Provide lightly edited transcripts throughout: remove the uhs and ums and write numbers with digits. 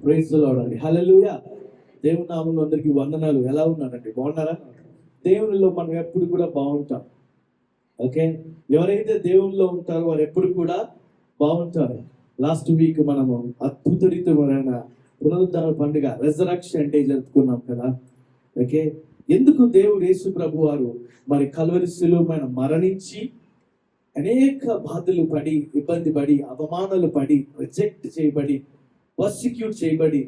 Praise the lord అండి. హల్లెలూయా. దేవుని నామములో అందరికీ వందనాలు. ఎలా ఉన్నారండి? బాగున్నారా? దేవునిలో మనం ఎప్పుడు కూడా బాగుంటాం. ఓకే, ఎవరైతే దేవునిలో ఉంటారో వారు ఎప్పుడు కూడా బాగుంటారు. లాస్ట్ వీక్ మనము అద్భుతరీతమైన పునరుద్ధరణ పండుగ రెజరక్షన్ డే జరుపుకున్నాం కదా. ఓకే, ఎందుకు దేవుడు యేసు ప్రభు వారు మరి కల్వరి శిలువ మరణించి అనేక బాధలు పడి, ఇబ్బంది పడి, అవమానాలు పడి, రిజెక్ట్ చేయబడి, పర్సిక్యూట్ చేయబడి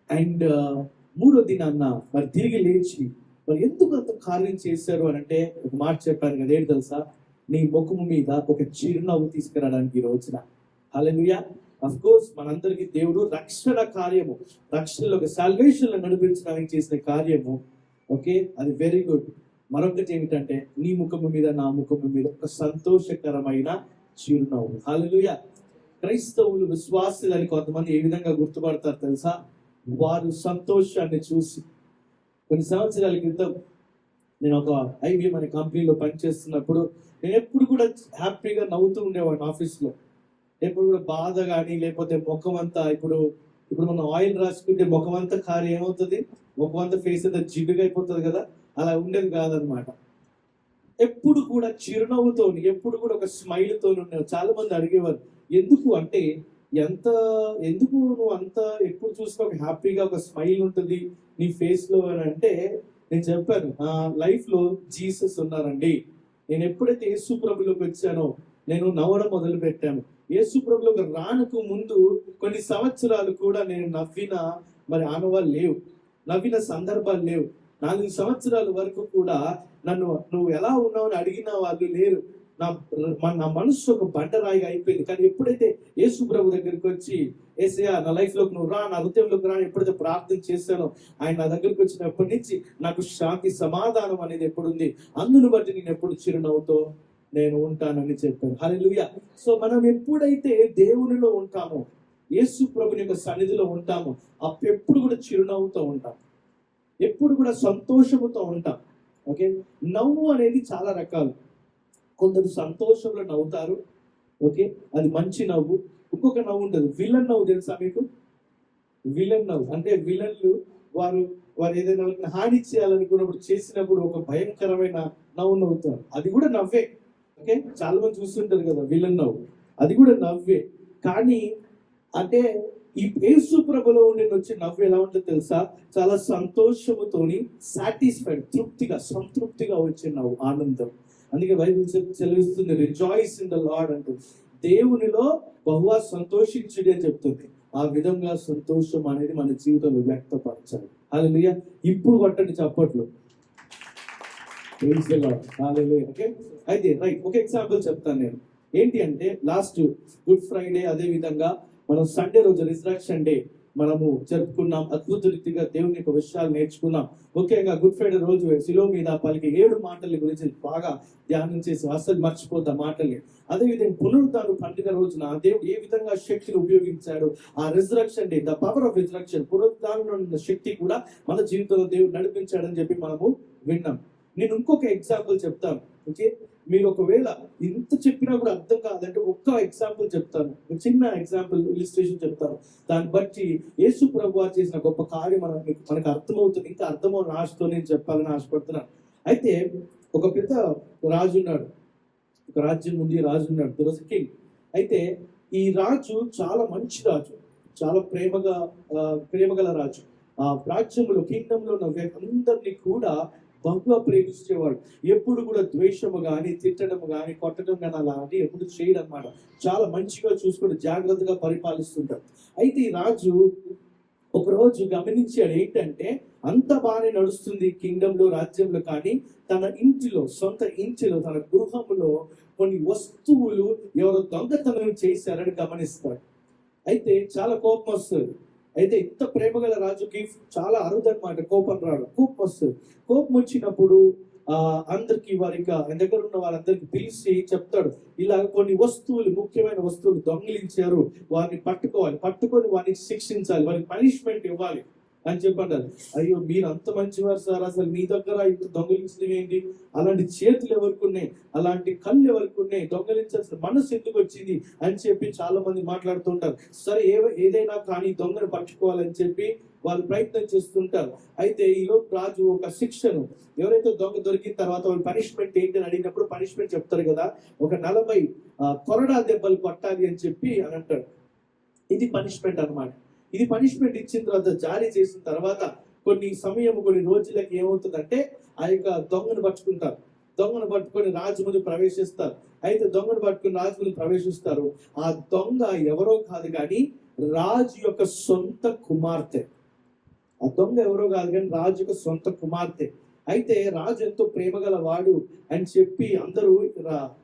అండ్ మూడో దినాన్న మరి తిరిగి లేచి మరి ఎందుకు అంత కార్యం చేశారు అని అంటే ఒక మాట చెప్పాను కదా, ఏంటి తెలుసా? నీ ముఖము మీద ఒక చిరునవ్వు తీసుకురావడానికి ఈ రోజున. హల్లెలూయా. అఫ్ కోర్స్ మనందరికీ దేవుడు రక్షణ కార్యము, రక్షణలో ఒక సాల్వేషన్ లో నడిపించడానికి చేసిన కార్యము. ఓకే, అది వెరీ గుడ్. మరొకటి ఏమిటంటే నీ ముఖము మీద నా ముఖము మీద ఒక సంతోషకరమైన చిరునవ్వు. హల్లెలూయా. క్రైస్తవులు విశ్వాసులని కొంతమంది ఏ విధంగా గుర్తుపడతారు తెలుసా? వారు సంతోషాన్ని చూసి. కొన్ని సంవత్సరాల క్రితం నేను ఒక IBM అనే కంపెనీలో పనిచేస్తున్నప్పుడు నేను ఎప్పుడు కూడా హ్యాపీగా నవ్వుతూ ఉండేవాడిని ఆఫీస్లో. ఎప్పుడు కూడా బాధ కానీ లేకపోతే ముఖం అంతా ఇప్పుడు మనం ఆయిల్ రాసుకుంటే ముఖం అంతా కారు ఏమవుతుంది, ముఖం అంతా ఫేస్ అంతా జిడ్డుగా అయిపోతుంది కదా, అలా ఉండేది కాదనమాట. ఎప్పుడు కూడా చిరునవ్వుతో, ఎప్పుడు కూడా ఒక స్మైల్తో ఉండేవారు. చాలా మంది అడిగేవారు ఎందుకు అంటే, ఎందుకు నువ్వు అంత ఎప్పుడు చూసినా ఒక హ్యాపీగా ఒక స్మైల్ ఉంటుంది నీ ఫేస్ లో అని అంటే, నేను చెప్పాను నా లైఫ్ లో జీసస్ ఉన్నారండి. నేను ఎప్పుడైతే యేసు ప్రభులోకి వచ్చానో నేను నవ్వడం మొదలు పెట్టాను. యేసు ప్రభులోకి రానకు ముందు కొన్ని సంవత్సరాలు కూడా నేను నవ్విన మరి ఆనవాళ్ళు లేవు, నవ్విన సందర్భాలు లేవు. 4 సంవత్సరాల వరకు కూడా నన్ను నువ్వు ఎలా ఉన్నావు అని అడిగిన వాళ్ళు లేరు. నా మనసు ఒక బండరాయిగా అయిపోయింది. కానీ ఎప్పుడైతే యేసు ప్రభు దగ్గరికి వచ్చి, యేసయ్యా నా లైఫ్ లోకి నువ్వు రా, నా హృదయంలోకి రా, ఎప్పుడైతే ప్రార్థన చేశానో ఆయన నా దగ్గరికి వచ్చినప్పటి నుంచి నాకు శాంతి సమాధానం అనేది ఎప్పుడుంది. అందును బట్టి నేను ఎప్పుడు చిరునవ్వుతో నేను ఉంటానని చెప్పాను. హల్లెలూయా. సో మనం ఎప్పుడైతే దేవునిలో ఉంటామో, యేసు ప్రభుని యొక్క సన్నిధిలో ఉంటామో, అప్పుడు కూడా చిరునవ్వుతో ఉంటాం, ఎప్పుడు కూడా సంతోషముతో ఉంటాం. ఓకే, నవ్వు అనేది చాలా రకాలు. కొందరు సంతోషంలో నవ్వుతారు. ఓకే, అది మంచి నవ్వు. ఇంకొక నవ్వు ఉంటుంది, విలన్ నవ్వు. తెలుసా మీకు? విలన్ నవ్వు అంటే విలన్లు వారు ఏదైనా హాని చేయాలనుకున్నప్పుడు చేసినప్పుడు ఒక భయంకరమైన నవ్వు నవ్వుతారు. అది కూడా నవ్వే. ఓకే, చాలా మంది చూస్తుంటారు కదా విలన్ నవ్వు, అది కూడా నవ్వే. కానీ అంటే ఈ యేసు ప్రభులో ఉండి వచ్చే నవ్వు ఎలా ఉంటుంది తెలుసా? చాలా సంతోషముతోని, సాటిస్ఫైడ్, సంతృప్తిగా వచ్చే నవ్వు, ఆనందం. అందుకే బైబిల్ సెలవిస్తుంది, రిజాయిస్ ఇన్ ద లార్డ్ అంటుంది. దేవునిలో బహుగా సంతోషించుడి అని చెప్తుంది. ఆ విధంగా సంతోషం అనేది మన జీవితంలో వ్యక్తపరచాలి. హల్లెలూయా. ఇప్పుడు కొట్టండి చప్పట్లు. ఓకే, అయితే రైట్, ఒక ఎగ్జాంపుల్ చెప్తాను నేను. ఏంటి అంటే లాస్ట్ గుడ్ ఫ్రైడే, అదే విధంగా మనం సండే రోజు రిజరక్షన్ డే మనము జరుపుకున్నాం. అద్భుత రీతిగా దేవుని యొక్క విషయాలు నేర్చుకున్నాం. ముఖ్యంగా గుడ్ ఫ్రైడే రోజు శిలువ మీద పలికి 7 మాటల గురించి బాగా ధ్యానం చేసి అసలు మర్చిపోతాం మాటల్ని. అదేవిధంగా పునరుద్ధరణ పండుగ రోజున దేవుడు ఏ విధంగా శక్తిని ఉపయోగించాడు, ఆ resurrection day, the power of resurrection, పునరుద్ధరణ శక్తి కూడా మన జీవితంలో దేవుడు నడిపించాడని చెప్పి మనము విన్నాం. నేను ఇంకొక ఎగ్జాంపుల్ చెప్తాను. ఓకే, మీరు ఒకవేళ ఇంత చెప్పినా కూడా అర్థం కాదంటే ఒక్క ఎగ్జాంపుల్ చెప్తాను, చిన్న ఎగ్జాంపుల్ ఇలిస్ట్రేషన్ చెప్తాను. దాన్ని బట్టి యేసు ప్రభు వారు చేసిన గొప్ప కార్యం మనకు అర్థమవుతుంది. ఇంకా అర్థమవుతున్న ఆశతో నేను చెప్పాలని ఆశపడుతున్నాను. అయితే ఒక పెద్ద రాజు ఉన్నాడు, ఒక రాజ్యం ఉంది, రాజు ఉన్నాడు, దొరస కింగ్. అయితే ఈ రాజు చాలా మంచి రాజు, చాలా ప్రేమగల రాజు. ఆ రాజ్యంలో, కింగ్డంలో ఉన్న అందరినీ కూడా బహుగా ప్రేమించేవాడు. ఎప్పుడు కూడా ద్వేషము కానీ, తిట్టడము కానీ, కొట్టడం కానీ అలాంటి ఎప్పుడు చేయడం అన్నమాట. చాలా మంచిగా చూసుకుంటూ జాగ్రత్తగా పరిపాలిస్తుంటాడు. అయితే ఈ రాజు ఒకరోజు గమనించాడు ఏంటంటే, అంత బాగానే నడుస్తుంది కింగ్డంలో, రాజ్యంలో, కానీ తన ఇంటిలో, సొంత ఇంటిలో, తన గృహంలో కొన్ని వస్తువులు ఎవరో దొంగతనం చేశారని గమనిస్తాడు. అయితే చాలా కోపం వస్తుంది. అయితే ఇంత ప్రేమగల రాజుకి చాలా అరుదన్నమాట కోపం రావడం. కోపం వస్తుంది. కోపం వచ్చినప్పుడు అందరికి వారికి ఆయన దగ్గర ఉన్న వాళ్ళందరికి పిలిచి చెప్తాడు, ఇలా కొన్ని వస్తువులు, ముఖ్యమైన వస్తువులు దొంగిలించారు, వారిని పట్టుకొని వారిని శిక్షించాలి, వారికి పనిష్మెంట్ ఇవ్వాలి అని చెప్పంటారు. అయ్యో మీరు అంత మంచివారు సార్, అసలు మీ దగ్గర ఇంత దొంగలించడం ఏంటి, అలాంటి చేతులు ఎవరికి ఉన్నాయి, అలాంటి కళ్ళు ఎవరికి ఉన్నాయి, దొంగలించాల్సిన మనసు ఎందుకు వచ్చింది అని చెప్పి చాలా మంది మాట్లాడుతుంటారు. సరే ఏదైనా కానీ దొంగను పట్టుకోవాలని చెప్పి వాళ్ళు ప్రయత్నం చేస్తుంటారు. అయితే ఈలోపు రాజు ఒక శిక్షను, ఎవరైతే దొంగ దొరికిన తర్వాత వాళ్ళు పనిష్మెంట్ ఏంటి అని అడిగినప్పుడు పనిష్మెంట్ చెప్తారు కదా, ఒక 40 కొరడా దెబ్బలు పట్టాలి అని చెప్పి అని అంటాడు. ఇది పనిష్మెంట్ అన్నమాట. ఇది పనిష్మెంట్ ఇచ్చిన తర్వాత, జారీ చేసిన తర్వాత కొన్ని రోజులకి ఏమవుతుందంటే ఆ యొక్క దొంగను పట్టుకుంటారు. దొంగను పట్టుకొని రాజు ముందు ప్రవేశిస్తారు. అయితే దొంగను పట్టుకుని రాజు ముందు ప్రవేశిస్తారు. ఆ దొంగ ఎవరో కాదు కానీ రాజు యొక్క సొంత కుమార్తె. ఆ దొంగ ఎవరో కాదు కానీ రాజు యొక్క సొంత కుమార్తె. అయితే రాజు ఎంతో ప్రేమగల వాడు అని చెప్పి అందరూ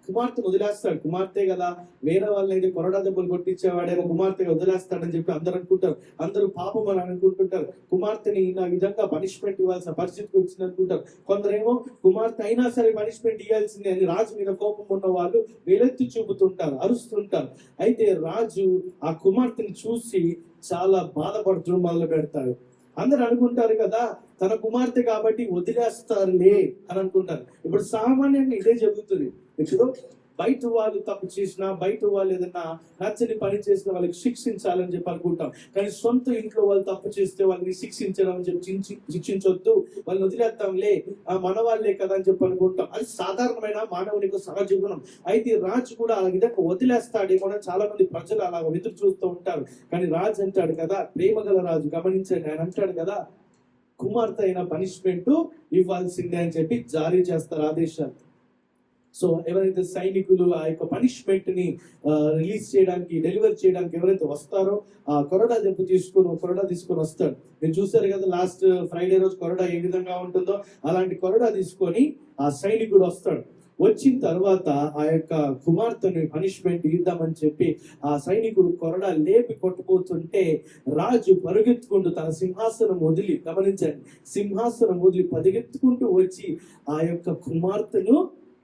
కుమార్తెను వదిలేస్తాడు. కుమార్తె కదా, వేరే వాళ్ళని అయితే కొరడా దెబ్బలు కొట్టించేవాడేమో కుమార్తెగా వదిలేస్తాడని చెప్పి అందరూ అనుకుంటారు. అందరూ పాపం అని అనుకుంటుంటారు. కుమార్తెని నా విధంగా పనిష్మెంట్ ఇవ్వాల్సిన పరిస్థితికి వచ్చింది అనుకుంటారు. కొందరేమో కుమార్తె అయినా సరే పనిష్మెంట్ ఇవ్వాల్సిందే అని రాజు మీద కోపం ఉన్న వాళ్ళు వేలెత్తి చూపుతుంటారు, అరుస్తుంటారు. అయితే రాజు ఆ కుమార్తెని చూసి చాలా బాధపడుతూ మొదలు పెడతాడు. అందరు అనుకుంటారు కదా తన కుమార్తె కాబట్టి వదిలేస్తారులే అని అనుకుంటారు. ఇప్పుడు సామాన్యంగా ఇదే జరుగుతుంది. ఇప్పుడు బయట వాళ్ళు తప్పు చేసినా, బయట వాళ్ళు ఏదైనా నచ్చని పని చేసిన వాళ్ళకి శిక్షించాలని చెప్పి అనుకుంటాం. కానీ సొంత ఇంట్లో వాళ్ళు తప్పు చేస్తే వాళ్ళని శిక్షించడం అని చెప్పి శిక్షించొద్దు, వాళ్ళని వదిలేద్దాంలే, మన వాళ్ళే కదా అని చెప్పి అనుకుంటాం. అది సాధారణమైన మానవునికి సహజ గుణం. అయితే రాజు కూడా ఆ విధంగా వదిలేస్తాడేమో చాలా మంది ప్రజలు అలా ఎదురు చూస్తూ ఉంటారు. కానీ రాజు అంటాడు కదా, ప్రేమగల రాజు, గమనించండి, ఆయన అంటాడు కదా, కుమార్తె అయిన పనిష్మెంట్ ఇవ్వాల్సిందే అని చెప్పి జారీ చేస్తారు ఆదేశాలు. సో ఎవరైతే సైనికులు ఆ యొక్క పనిష్మెంట్ ని రిలీజ్ చేయడానికి, డెలివర్ చేయడానికి ఎవరైతే వస్తారో ఆ కొరడా తీసుకొని వస్తాడు. మీరు చూసారు కదా లాస్ట్ ఫ్రైడే రోజు కొరడా ఏ విధంగా ఉంటుందో అలాంటి కొరడా తీసుకొని ఆ సైనికుడు వస్తాడు. వచ్చిన తర్వాత ఆ యొక్క కుమార్తెని పనిష్మెంట్ ఇద్దామని చెప్పి ఆ సైనికుడు కొరడా లేపి కొట్టుపోతుంటే రాజు పరుగెత్తుకుంటూ తన సింహాసనం వదిలి, గమనించండి, సింహాసనం వదిలి పరిగెత్తుకుంటూ వచ్చి ఆ యొక్క కుమార్తెను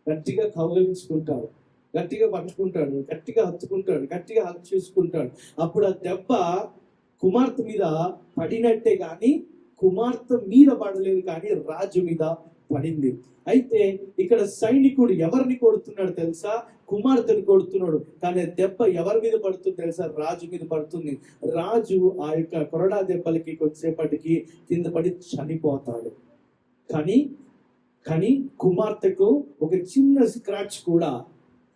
గట్టిగా కౌగలించుకుంటాడు, గట్టిగా పట్టుకుంటాడు, గట్టిగా హత్తుకుంటాడు, గట్టిగా హక్ చేసుకుంటాడు. అప్పుడు ఆ దెబ్బ కుమార్తె మీద పడినట్టే కానీ కుమార్తె మీద పడలేదు, కానీ రాజు మీద పడింది. అయితే ఇక్కడ సైనికుడు ఎవరిని కొడుతున్నాడు తెలుసా? కుమార్తెను కొడుతున్నాడు. కానీ దెబ్బ ఎవరి మీద పడుతుంది తెలుసా? రాజు మీద పడుతుంది. రాజు ఆ యొక్క కొరడా దెబ్బలకి కొద్దిసేపటికి కింద పడి చనిపోతాడు. కానీ కుమార్తెకు ఒక చిన్న స్క్రాచ్ కూడా,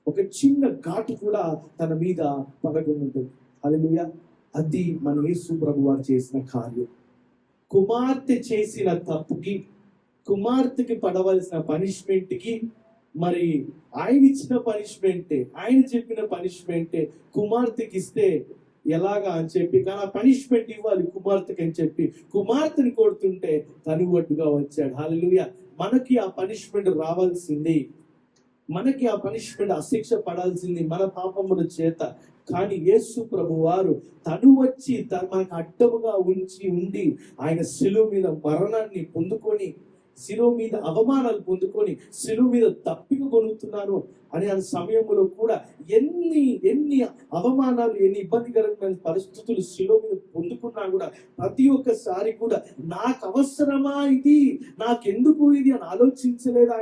ఒక చిన్న ఘాటు కూడా తన మీద పడకుండా. హల్లెలూయా. అది మన యేసు ప్రభు వారు చేసిన కార్యం. కుమార్తె చేసిన తప్పుకి, కుమార్తెకి పడవలసిన పనిష్మెంట్ కి, మరి ఆయన ఇచ్చిన పనిష్మెంటే, ఆయన చెప్పిన పనిష్మెంటే కుమార్తెకి ఇస్తే ఎలాగా అని చెప్పి, కానీ ఆ పనిష్మెంట్ ఇవ్వాలి కుమార్తెకి అని చెప్పి కుమార్తెని కొడుతుంటే తను ఒట్టుగా వచ్చాడు. హల్లెలూయా. మనకి ఆ పనిష్మెంట్ రావాల్సింది, మనకి ఆ పనిష్మెంట్, ఆ శిక్ష పడాల్సింది మన పాపముల చేత. కానీ యేసు ప్రభు వారు తను వచ్చి మనకు అడ్డముగా ఉండి ఆయన శిలువ మీద మరణాన్ని పొందుకొని, శిలువ మీద అవమానాలు పొందుకొని, శిలువ మీద తప్పిక కొనుక్కున్నాను అనే సమయంలో కూడా ఎన్ని అవమానాలు, ఎన్ని ఇబ్బందికరమైన పరిస్థితులు శిలువ మీద పొందుకున్నా కూడా ప్రతి ఒక్కసారి కూడా నాకు అవసరమా ఇది, నాకెందుకు ఇది అని ఆలోచించలేదు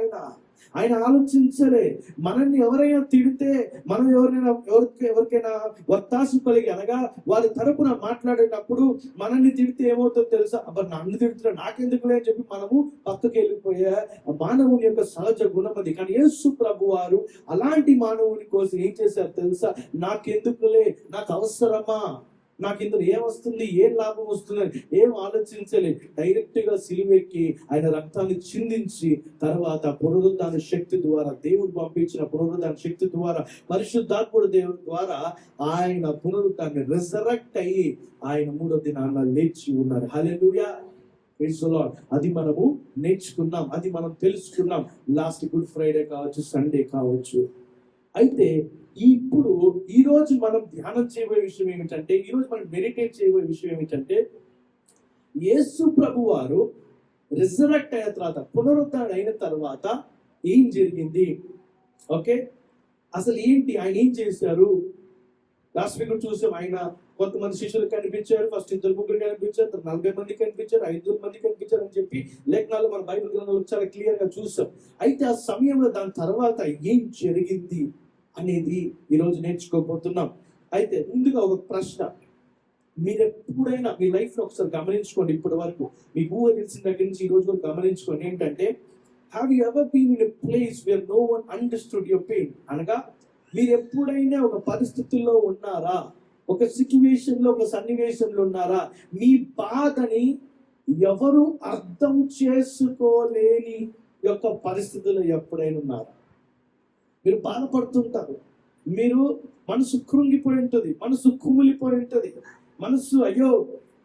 ఆయన ఆలోచించలే. మనల్ని ఎవరైనా తిడితే, మనం ఎవరికైనా వత్తాసు కలిగి, అనగా వారి తరపున మాట్లాడేటప్పుడు మనల్ని తిడితే ఏమవుతుందో తెలుసా? అబ్బా నన్ను తిడుతున్నా, నాకెందుకులే అని చెప్పి మనము పక్కకి వెళ్ళిపోయే మానవుని యొక్క సహజ గుణం అది. కానీ యేసు ప్రభు వారు అలాంటి మానవుని కోసం ఏం చేశారు తెలుసా? నాకెందుకులే, నాకు అవసరమా, నాకు ఇందులో ఏం వస్తుంది, ఏం లాభం వస్తుంది ఏం ఆలోచించలే, డైరెక్ట్ గా సిలువెక్కి ఆయన రక్తాన్ని చిందించి తర్వాత పునరుద్ధాన శక్తి ద్వారా, దేవుడు పంపించిన పునరుద్ధాన శక్తి ద్వారా, పరిశుద్ధాత్ముడు దేవుడి ద్వారా ఆయన పునరుద్ధాన్ని రిజరెక్ట్ అయ్యి ఆయన 3వ దినాన లేచి ఉన్నారు. హల్లెలూయా. Praise the Lord. అది మనము నేర్చుకున్నాం, అది మనం తెలుసుకున్నాం లాస్ట్ గుడ్ ఫ్రైడే కావచ్చు, సండే కావచ్చు. అయితే ఇప్పుడు ఈ రోజు మనం ధ్యానం చేయబోయే విషయం ఏమిటంటే, ఈ రోజు మనం మెడిటేట్ చేయబోయే విషయం ఏమిటంటే, యేసు ప్రభు వారు రిజరెక్ట్ అయిన తర్వాత, పునరుద్ధరణ అయిన తర్వాత ఏం జరిగింది, ఓకే, అసలు ఏంటి, ఆయన ఏం చేశారు, లాస్ట్ వీక్ చూసాం, ఆయన కొంతమంది శిష్యులు కనిపించారు, ఫస్ట్ 2 కనిపించారు, తర్వాత 40 మంది కనిపించారు, 5 మంది కనిపించారు అని చెప్పి లేఖనాలు మన బైబిల్ గ్రంథంలో చాలా క్లియర్ గా చూసాం. అయితే ఆ సమయంలో దాని తర్వాత ఏం జరిగింది అనేది ఈరోజు నేర్చుకోబోతున్నాం. అయితే ముందుగా ఒక ప్రశ్న, మీరు ఎప్పుడైనా మీ లైఫ్ లో ఒకసారి గమనించుకోండి, ఇప్పటి వరకు మీకు ఊహ తెలిసిన దగ్గర నుంచి ఈ రోజు వరకు గమనించుకోండి. ఏంటంటే, have you ever been in a place where no one understood your pain? అనగా మీరు ఎప్పుడైనా ఒక పరిస్థితుల్లో ఉన్నారా, ఒక సిచ్యువేషన్ లో, ఒక సన్నివేశంలో ఉన్నారా, మీ బాధని ఎవరు అర్థం చేసుకోలేని యొక్క పరిస్థితుల్లో ఎప్పుడైనా ఉన్నారా? మీరు బాధపడుతుంటారు, మీరు మనసు కృంగిపోయి ఉంటుంది, మనసు కుమిలిపోయి ఉంటుంది, మనసు అయ్యో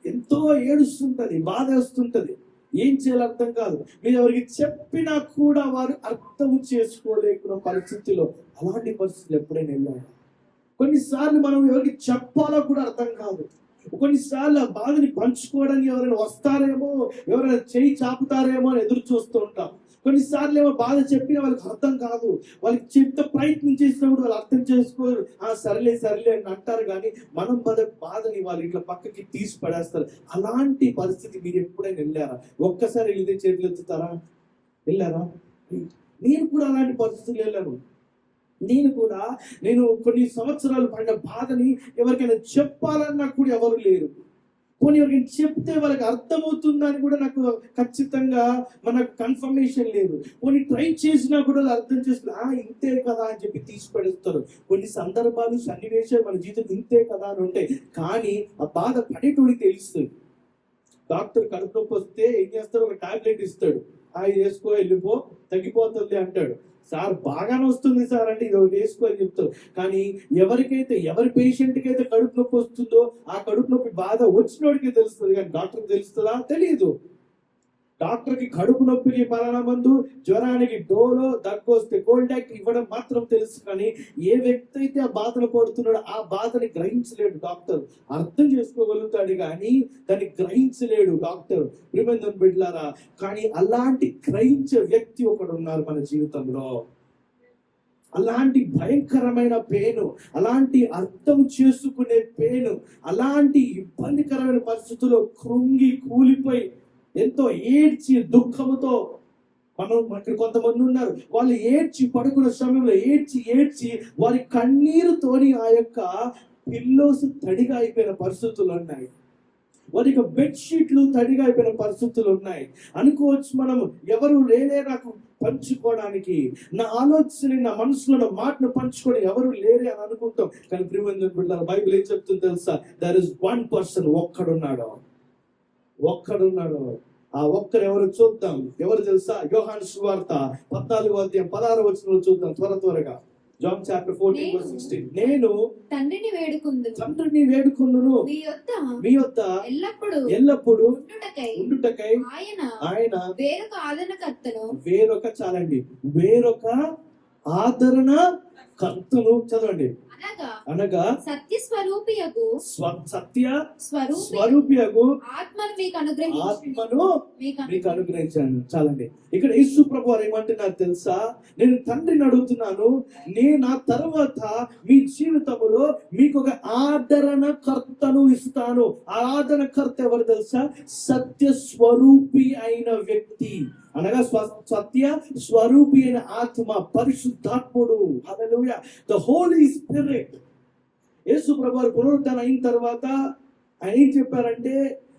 ఎంతో ఏడుస్తుంటది, బాధ వేస్తుంటది, ఏం చేయాలో అర్థం కాదు. మీరు ఎవరికి చెప్పినా కూడా వారు అర్థం చేసుకోలేకున్న పరిస్థితిలో, అలాంటి పరిస్థితులు ఎప్పుడైనా వెళ్ళారు? కొన్నిసార్లు మనం ఎవరికి చెప్పాలో కూడా అర్థం కాదు. కొన్నిసార్లు ఆ బాధని పంచుకోవడానికి ఎవరైనా వస్తారేమో, ఎవరైనా చేయి చాపుతారేమో అని ఎదురు చూస్తూ ఉంటాం. కొన్నిసార్లు ఏమో బాధ చెప్పినా వాళ్ళకి అర్థం కాదు, వాళ్ళకి చెప్తే ప్రయత్నం చేసినప్పుడు వాళ్ళు అర్థం చేసుకోరు, సరేలే సరేలే అని అంటారు. కానీ మనం బాధని వాళ్ళు ఇట్లా పక్కకి తీసి పడేస్తారు. అలాంటి పరిస్థితి మీరు ఎప్పుడైనా వెళ్ళారా? ఒక్కసారి వెళ్తే చేతులు ఎత్తుతారా? వెళ్ళారా? నేను కూడా అలాంటి పరిస్థితులు వెళ్ళాను. నేను కొన్ని సంవత్సరాలు పడిన బాధని ఎవరికైనా చెప్పాలన్నా కూడా ఎవరు లేరు. కొన్ని ఎవరికైనా చెప్తే వాళ్ళకి అర్థమవుతుందని కూడా నాకు ఖచ్చితంగా మనకు కన్ఫర్మేషన్ లేదు. కొన్ని ట్రై చేసినా కూడా అర్థం చేసుకుని ఇంతే కదా అని చెప్పి తీసి పడేస్తారు. కొన్ని సందర్భాలు, సన్నివేశాలు మన జీవితం ఇంతే కదా అని ఉంటాయి. కానీ ఆ బాధ పడేటోడికి తెలుస్తుంది. డాక్టర్ కడుపు నొప్పి వస్తే ఏం చేస్తాడు? ఒక టాబ్లెట్ ఇస్తాడు, వేసుకో వెళ్ళిపో తగ్గిపోతుంది అంటాడు. సార్ బాగానే వస్తుంది సార్ అంటే ఇది ఒకటి వేసుకో అని చెప్తారు. కానీ ఎవరి పేషెంట్కి అయితే కడుపు నొప్పి వస్తుందో ఆ కడుపు నొప్పి బాధ వచ్చినోడికి తెలుస్తుంది, కానీ డాక్టర్కి తెలుస్తుందా? తెలియదు. డాక్టర్కి కడుపు నొప్పికి పలానా మందు, జ్వరానికి డోలో, దగ్గు వస్తే కోల్డ్ యాక్ట్ ఇవ్వడం మాత్రం తెలుసు. కానీ ఏ వ్యక్తి అయితే ఆ బాధను పడుతున్నాడో ఆ బాధని గ్రహించలేడు డాక్టర్. అర్థం చేసుకోగలుగుతాడు కానీ దాన్ని గ్రహించలేడు డాక్టర్. ప్రియమైన బిడ్డలారా, కానీ అలాంటి గ్రహించే వ్యక్తి ఒకడు ఉన్నారు మన జీవితంలో. అలాంటి భయంకరమైన పెయిన్, అలాంటి అర్థం చేసుకునే పెయిన్, అలాంటి ఇబ్బందికరమైన పరిస్థితుల్లో కృంగి కూలిపోయి ఎంతో ఏడ్చి దుఃఖముతో ఇక్కడ కొంతమంది ఉన్నారు, వాళ్ళు ఏడ్చి పడుకున్న సమయంలో ఏడ్చి వారి కన్నీరుతోని ఆ యొక్క పిల్లోస్ తడిగా అయిపోయిన పరిస్థితులు ఉన్నాయి, వారి యొక్క బెడ్షీట్లు తడిగా అయిపోయిన పరిస్థితులు ఉన్నాయి. అనుకోవచ్చు మనం, ఎవరు లేరే నాకు పంచుకోవడానికి, నా ఆలోచన, నా మనసులో నా మాటను పంచుకొని ఎవరు లేరే అని అనుకుంటాం. కానీ ప్రియమైన బిడ్డలారా, బైబిల్ ఏం చెప్తుంది తెలుసా? దర్ ఇస్ వన్ పర్సన్, ఒక్కడున్నాడు. ఆ ఒక్కరు ఎవరు చూద్దాం. ఎవరు తెలుసా? యోహాను సువార్త 14వ అధ్యాయం 16వ వచనంలో చూద్దాం త్వరగా. John chapter 14:16. నేను తండ్రిని వేడుకొందును మీ యొద్ద ఎల్లప్పుడు ఉండుటకై ఆయన వేరొక ఆదరణకర్తను చదవండి. అనగా సత్య స్వరూపియగు ఆత్మను మీకు అనుగ్రహించాను. చాలండి. ఇక్కడ యేసు ప్రభు వారు ఏమంటున్నారు తెలుసా? నేను తండ్రిని అడుగుతున్నాను, నేను నా తర్వాత మీ జీవితంలో మీకు ఒక ఆదరణకర్తను ఇస్తాను. ఆ ఆదరణకర్త ఎవరు తెలుసా? సత్య స్వరూపి అయిన వ్యక్తి, అనగా సత్య స్వరూపి అయిన ఆత్మ, పరిశుద్ధాత్ముడు. హల్లెలూయా. The Holy Spirit. యేసు ప్రభువు పునరుద్ధరణ అయిన తర్వాత ఆయన ఏం చెప్పారంటే,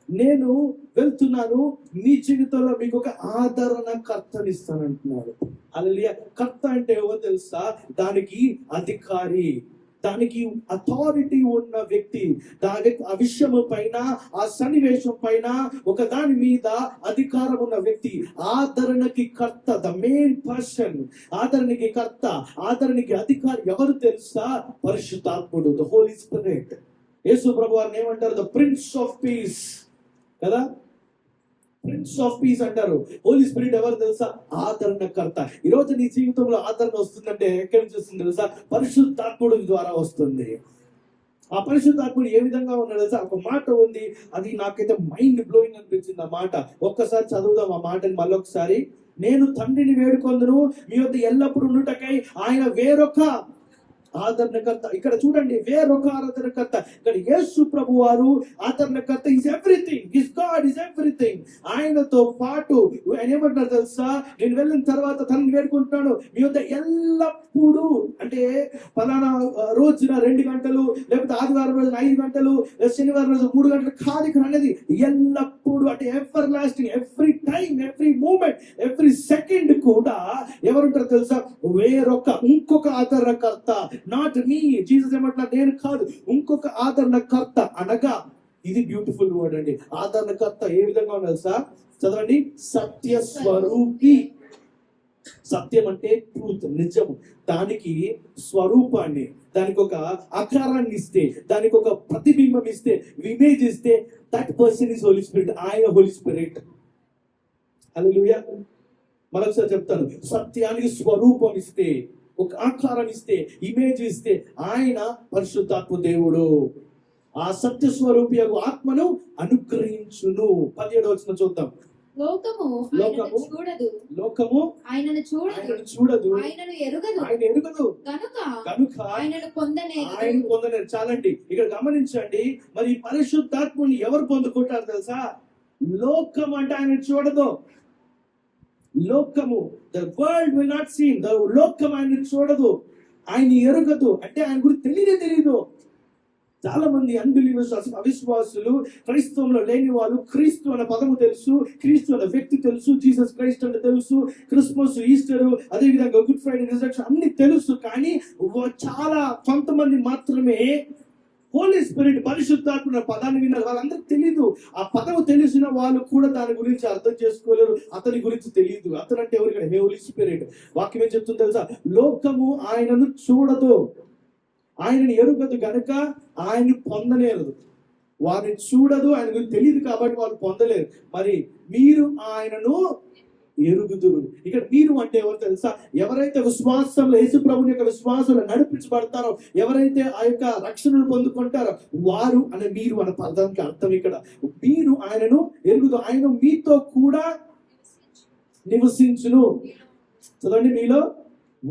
నేను వెళ్తున్నాను, మీ జీవితంలో మీకు ఒక ఆదరణకర్తని ఇస్తానంటున్నాడు. హల్లెలూయా. కర్త అంటే ఎవరో తెలుసా? దానికి అధికారి, దానికి అథారిటీ ఉన్న వ్యక్తి, ఆ విషయం పైన, ఆ సన్నివేశం పైన ఒక దాని మీద అధికారం ఉన్న వ్యక్తి. ఆదరణకి కర్త, ద మెయిన్ పర్సన్. ఆదరణకి కర్త, ఆదరణకి అధికారి ఎవరు తెలుసా? పరిశుద్ధాత్ముడు, ద హోలీ స్పిరిట్. యేసు ప్రభు వారిని ఏమంటారు? ద ప్రిన్స్ ఆఫ్ పీస్ కదా, ప్రిన్స్ ఆఫ్ పీస్ అంటారు. హోలీ స్పిరిట్ ఎవరు తెలుసా? ఆదరణకర్త. ఈ రోజు నీ జీవితంలో ఆదరణ వస్తుందంటే ఎక్కడి నుంచి వస్తుంది తెలుసా? పరిశుద్ధాత్ముడి ద్వారా వస్తుంది. ఆ పరిశుద్ధాత్ముడు ఏ విధంగా ఉన్నాడు తెలుసా? ఒక మాట ఉంది, అది నాకైతే మైండ్ బ్లోయింగ్ అనిపించింది. ఆ మాట ఒక్కసారి చదువుదాం ఆ మాటని మళ్ళొకసారి. నేను తండ్రిని వేడుకొందును మీ వద్ద ఎల్లప్పుడు ఉండుటకై ఆయన వేరొక ఆదరణకర్త. ఇక్కడ చూడండి, వేరొక ఆదరణకర్త. ఇక్కడ యేసు ప్రభు వారు ఆదరణకర్త. Is everything, his God is everything. ఆయనతో పాటు ఆయన ఏమంటారు తెలుసా, నేను వెళ్ళిన తర్వాత తనని వేడుకుంటున్నాను, మీ వద్ద ఎల్లప్పుడూ, అంటే ఫలానా రోజున 2 గంటలు, లేకపోతే ఆదివారం రోజున 5 గంటలు, శనివారం రోజు 3 గంటలు కాదు ఇక్కడ అనేది. ఎల్లప్పుడూ అంటే everlasting, every time, every moment, every second కూడా ఎవరుంటారు తెలుసా, ఇంకొక ఆదరణకర్త. Not me. జీసస్ ఏమంటున్నారు, నేను కాదు, ఇంకొక ఆదరణకర్త. అనగా ఇది బ్యూటిఫుల్ వర్డ్ అండి. ఆదరణకర్త ఏ విధంగా ఉన్నారు సార్, చదవండి. సత్య స్వరూపి. సత్యం అంటే ట్రూత్, నిజము. దానికి స్వరూపాన్ని, దానికి ఒక ఆకారాన్ని ఇస్తే, దానికి ఒక ప్రతిబింబం ఇస్తే, ఇమేజ్ ఇస్తే, that person is Holy Spirit. ఆయన హోలీ స్పిరిట్. హల్లెలూయా. మరొకసారి చెప్తాను, సత్యానికి స్వరూపం ఇస్తే, ఒక ఆకారం ఇస్తే, ఇమేజ్ ఇస్తే, ఆయన పరిశుద్ధాత్మ దేవుడు. ఆ సత్య స్వరూపి ఆత్మను అనుగ్రహించును. 17వ వచనం చూద్దాం. లోకము ఆయనను చూడదు, ఆయనను ఎరుగదు కనుక ఆయనను పొందలేరు. చాలండి, ఇక్కడ గమనించండి. మరి పరిశుద్ధాత్ముని ఎవరు పొందుకుంటారు తెలుసా? లోకం అంటే ఆయన చూడదు. లోకము, the world will not see. లోకం ఆయన చూడదు, ఆయన ఎరుగదు. అంటే ఆయన గురించి తెలియదు. చాలా మంది అన్బిలీవర్స్, అవిశ్వాసులు, క్రైస్తవంలో లేని వాళ్ళు, క్రీస్తు అన్న పదము తెలుసు, క్రీస్తు అన్న వ్యక్తి తెలుసు, జీసస్ క్రైస్ట్ అంటే తెలుసు, క్రిస్మస్, ఈస్టర్, అదే విధంగా గుడ్ ఫ్రైడే, రిజరెక్షన్ అన్ని తెలుసు. కానీ చాలా కొంతమంది మాత్రమే హోలీ స్పిరిట్, పరిశుద్ధాత్మ పదాన్ని విన్నారు. వాళ్ళందరికీ తెలీదు. ఆ పదము తెలిసిన వాళ్ళు కూడా దాని గురించి అర్థం చేసుకోలేరు. అతని గురించి తెలియదు. అతనంటే ఎవరు? ఇక్కడ హోలీ స్పిరిట్. వాక్యం ఏం చెప్తుంది తెలుసా? లోకము ఆయనను చూడదు, ఆయనను ఎరుగదు, గనుక ఆయన్ని పొందలేరు. వారిని చూడదు, ఆయన గురించి తెలియదు కాబట్టి వాళ్ళు పొందలేరు. మరి మీరు ఆయనను ఎరుగుదురు. ఇక్కడ మీరు అంటే ఎవరు తెలుసా? ఎవరైతే విశ్వాసంలో, యేసు ప్రభుని యొక్క విశ్వాసంలో నడిపించబడతారో, ఎవరైతే ఆ యొక్క రక్షణను పొందుకుంటారో వారు అనే మీరు అనే పదానికి అర్థం. ఇక్కడ మీరు ఆయనను ఎరుగుదు, ఆయన మీతో కూడా నివసించును. చదవండి, మీలో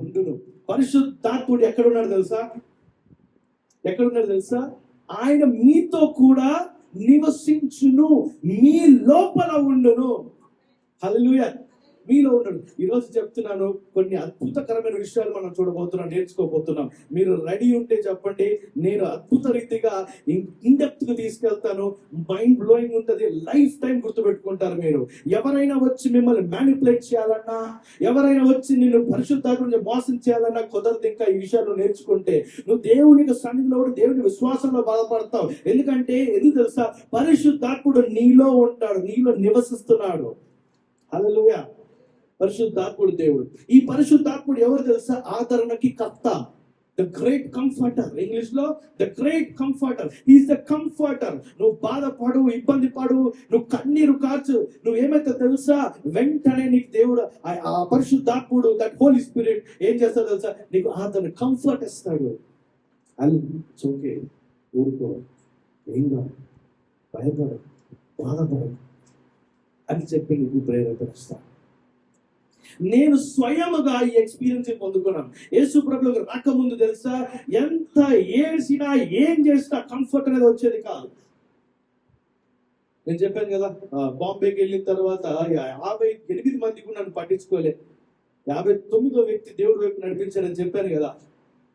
ఉండును. పరిశుద్ధాత్ముడు ఎక్కడున్నాడు తెలుసా? ఆయన మీతో కూడా నివసించును, మీ లోపల ఉండును. హల్లెలూయా. మీలో ఉన్నాడు. ఈ రోజు చెప్తున్నాను, కొన్ని అద్భుతకరమైన విషయాలు మనం చూడబోతున్నాం, నేర్చుకోబోతున్నాం. మీరు రెడీ ఉంటే చెప్పండి, నేను అద్భుత రీతిగా ఇన్డెప్త్ గా తీసుకెళ్తాను. మైండ్ బ్లోయింగ్ ఉంటుంది, లైఫ్ టైం గుర్తుపెట్టుకుంటారు మీరు. ఎవరైనా వచ్చి మిమ్మల్ని మ్యానిపులేట్ చేయాలన్నా, ఎవరైనా వచ్చి నిన్ను పరిశుద్ధాత్మని మోసం చేయాలన్నా కుదరదు. ఇంకా ఈ విషయాలు నేర్చుకుంటే నువ్వు దేవునికి సన్నిధిలో, దేవుని విశ్వాసంలో బాధపడతావు. ఎందుకు తెలుసా? పరిశుద్ధాత్ముడు నీలో ఉంటాడు, నీలో నివసిస్తున్నాడు. హల్లెలూయా. పరిశుద్ధాత్ముడు దేవుడు. ఈ పరిశుద్ధాత్ముడు ఎవరు తెలుసా? ఆదరణకి కర్త. The great comforter. ఇంగ్లీష్ లో the great comforter. Is the comforter. నువ్వు బాధపడు, ఇబ్బంది పడు, నువ్వు కన్నీరు కార్చు, నువ్వు ఏమైతే తెలుసా, వెంటనే నీకు దేవుడు, ఆ పరిశుద్ధాత్ముడు, దట్ హోలీ స్పిరిట్ ఏం చేస్తాడు తెలుసా? నీకు ఆదరణ, కంఫర్ట్ ఇస్తాడు. ఓకే, ఊరుకో, ఏం కాదు, భయపడు, బాధపడు అని చెప్పి నీకు ప్రేరేపిస్తాను. నేను స్వయముగా ఈ ఎక్స్పీరియన్స్ పొందుకున్నాను. యేసు ప్రభువుకి రాకముందు తెలుసా, ఎంత ఏడ్చినా ఏం చేసినా కంఫర్ట్ అనేది వచ్చేది కాదు. నేను చెప్పాను కదా, బాంబేకి వెళ్ళిన తర్వాత 58 మంది కూడా నన్ను పట్టించుకోలే. 59వ వ్యక్తి దేవుడి వైపు నడిపించారని చెప్పాను కదా.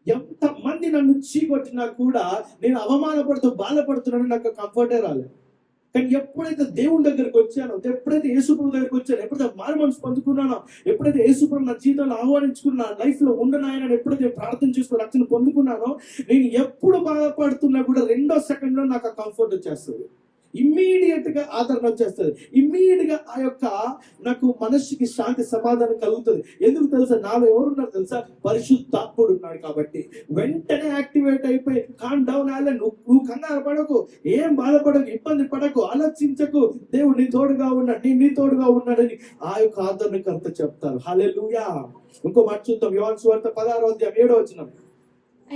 ఎంత మంది నన్ను చీకొట్టినా కూడా నేను అవమానపడుతూ బాధపడుతున్నాను, నాకు కంఫర్టే రాలేదు. కానీ ఎప్పుడైతే దేవుని దగ్గరికి వచ్చానో, ఎప్పుడైతే యేసుప్రభు దగ్గరికి వచ్చానో, ఎప్పుడైతే మారు మనసు పొందుకున్నానో, ఎప్పుడైతే యేసుప్రభు నా జీవితంలో ఆహ్వానించుకున్నా, లైఫ్ లో ఉండనాయన ఎప్పుడైతే ప్రార్థన చేసుకుని రక్షణ పొందుకున్నానో, నేను ఎప్పుడు బాధపడుతున్నా కూడా 2వ సెకండ్ లో నాకు ఆ కంఫర్ట్ వచ్చేస్తుంది. ఇమ్మీడియట్ గా ఆదరణ వచ్చేస్తుంది. ఇమ్మీడియట్ గా ఆ యొక్క నాకు మనస్సుకి శాంతి, సమాధానం కలుగుతుంది. ఎందుకు తెలుసా? నాలో ఎవరున్నారు తెలుసా? పరిశుద్ధాత్ముడు ఉన్నాడు కాబట్టి వెంటనే యాక్టివేట్ అయిపోయి, కామ్ డౌన్ అయ్యలే, నువ్వు కంగారు పడకు, ఏం బాధపడకు, ఇబ్బంది పడకు, ఆలోచించకు, దేవుడు నీ తోడుగా ఉన్నాడు, నీ తోడుగా ఉన్నాడని ఆ యొక్క ఆదరణకర్త చెప్తారు. హల్లెలూయా. ఇంకో మాట చూద్దాం, యోహాను సువార్త 16వ అధ్యాయం 7వ వచనం.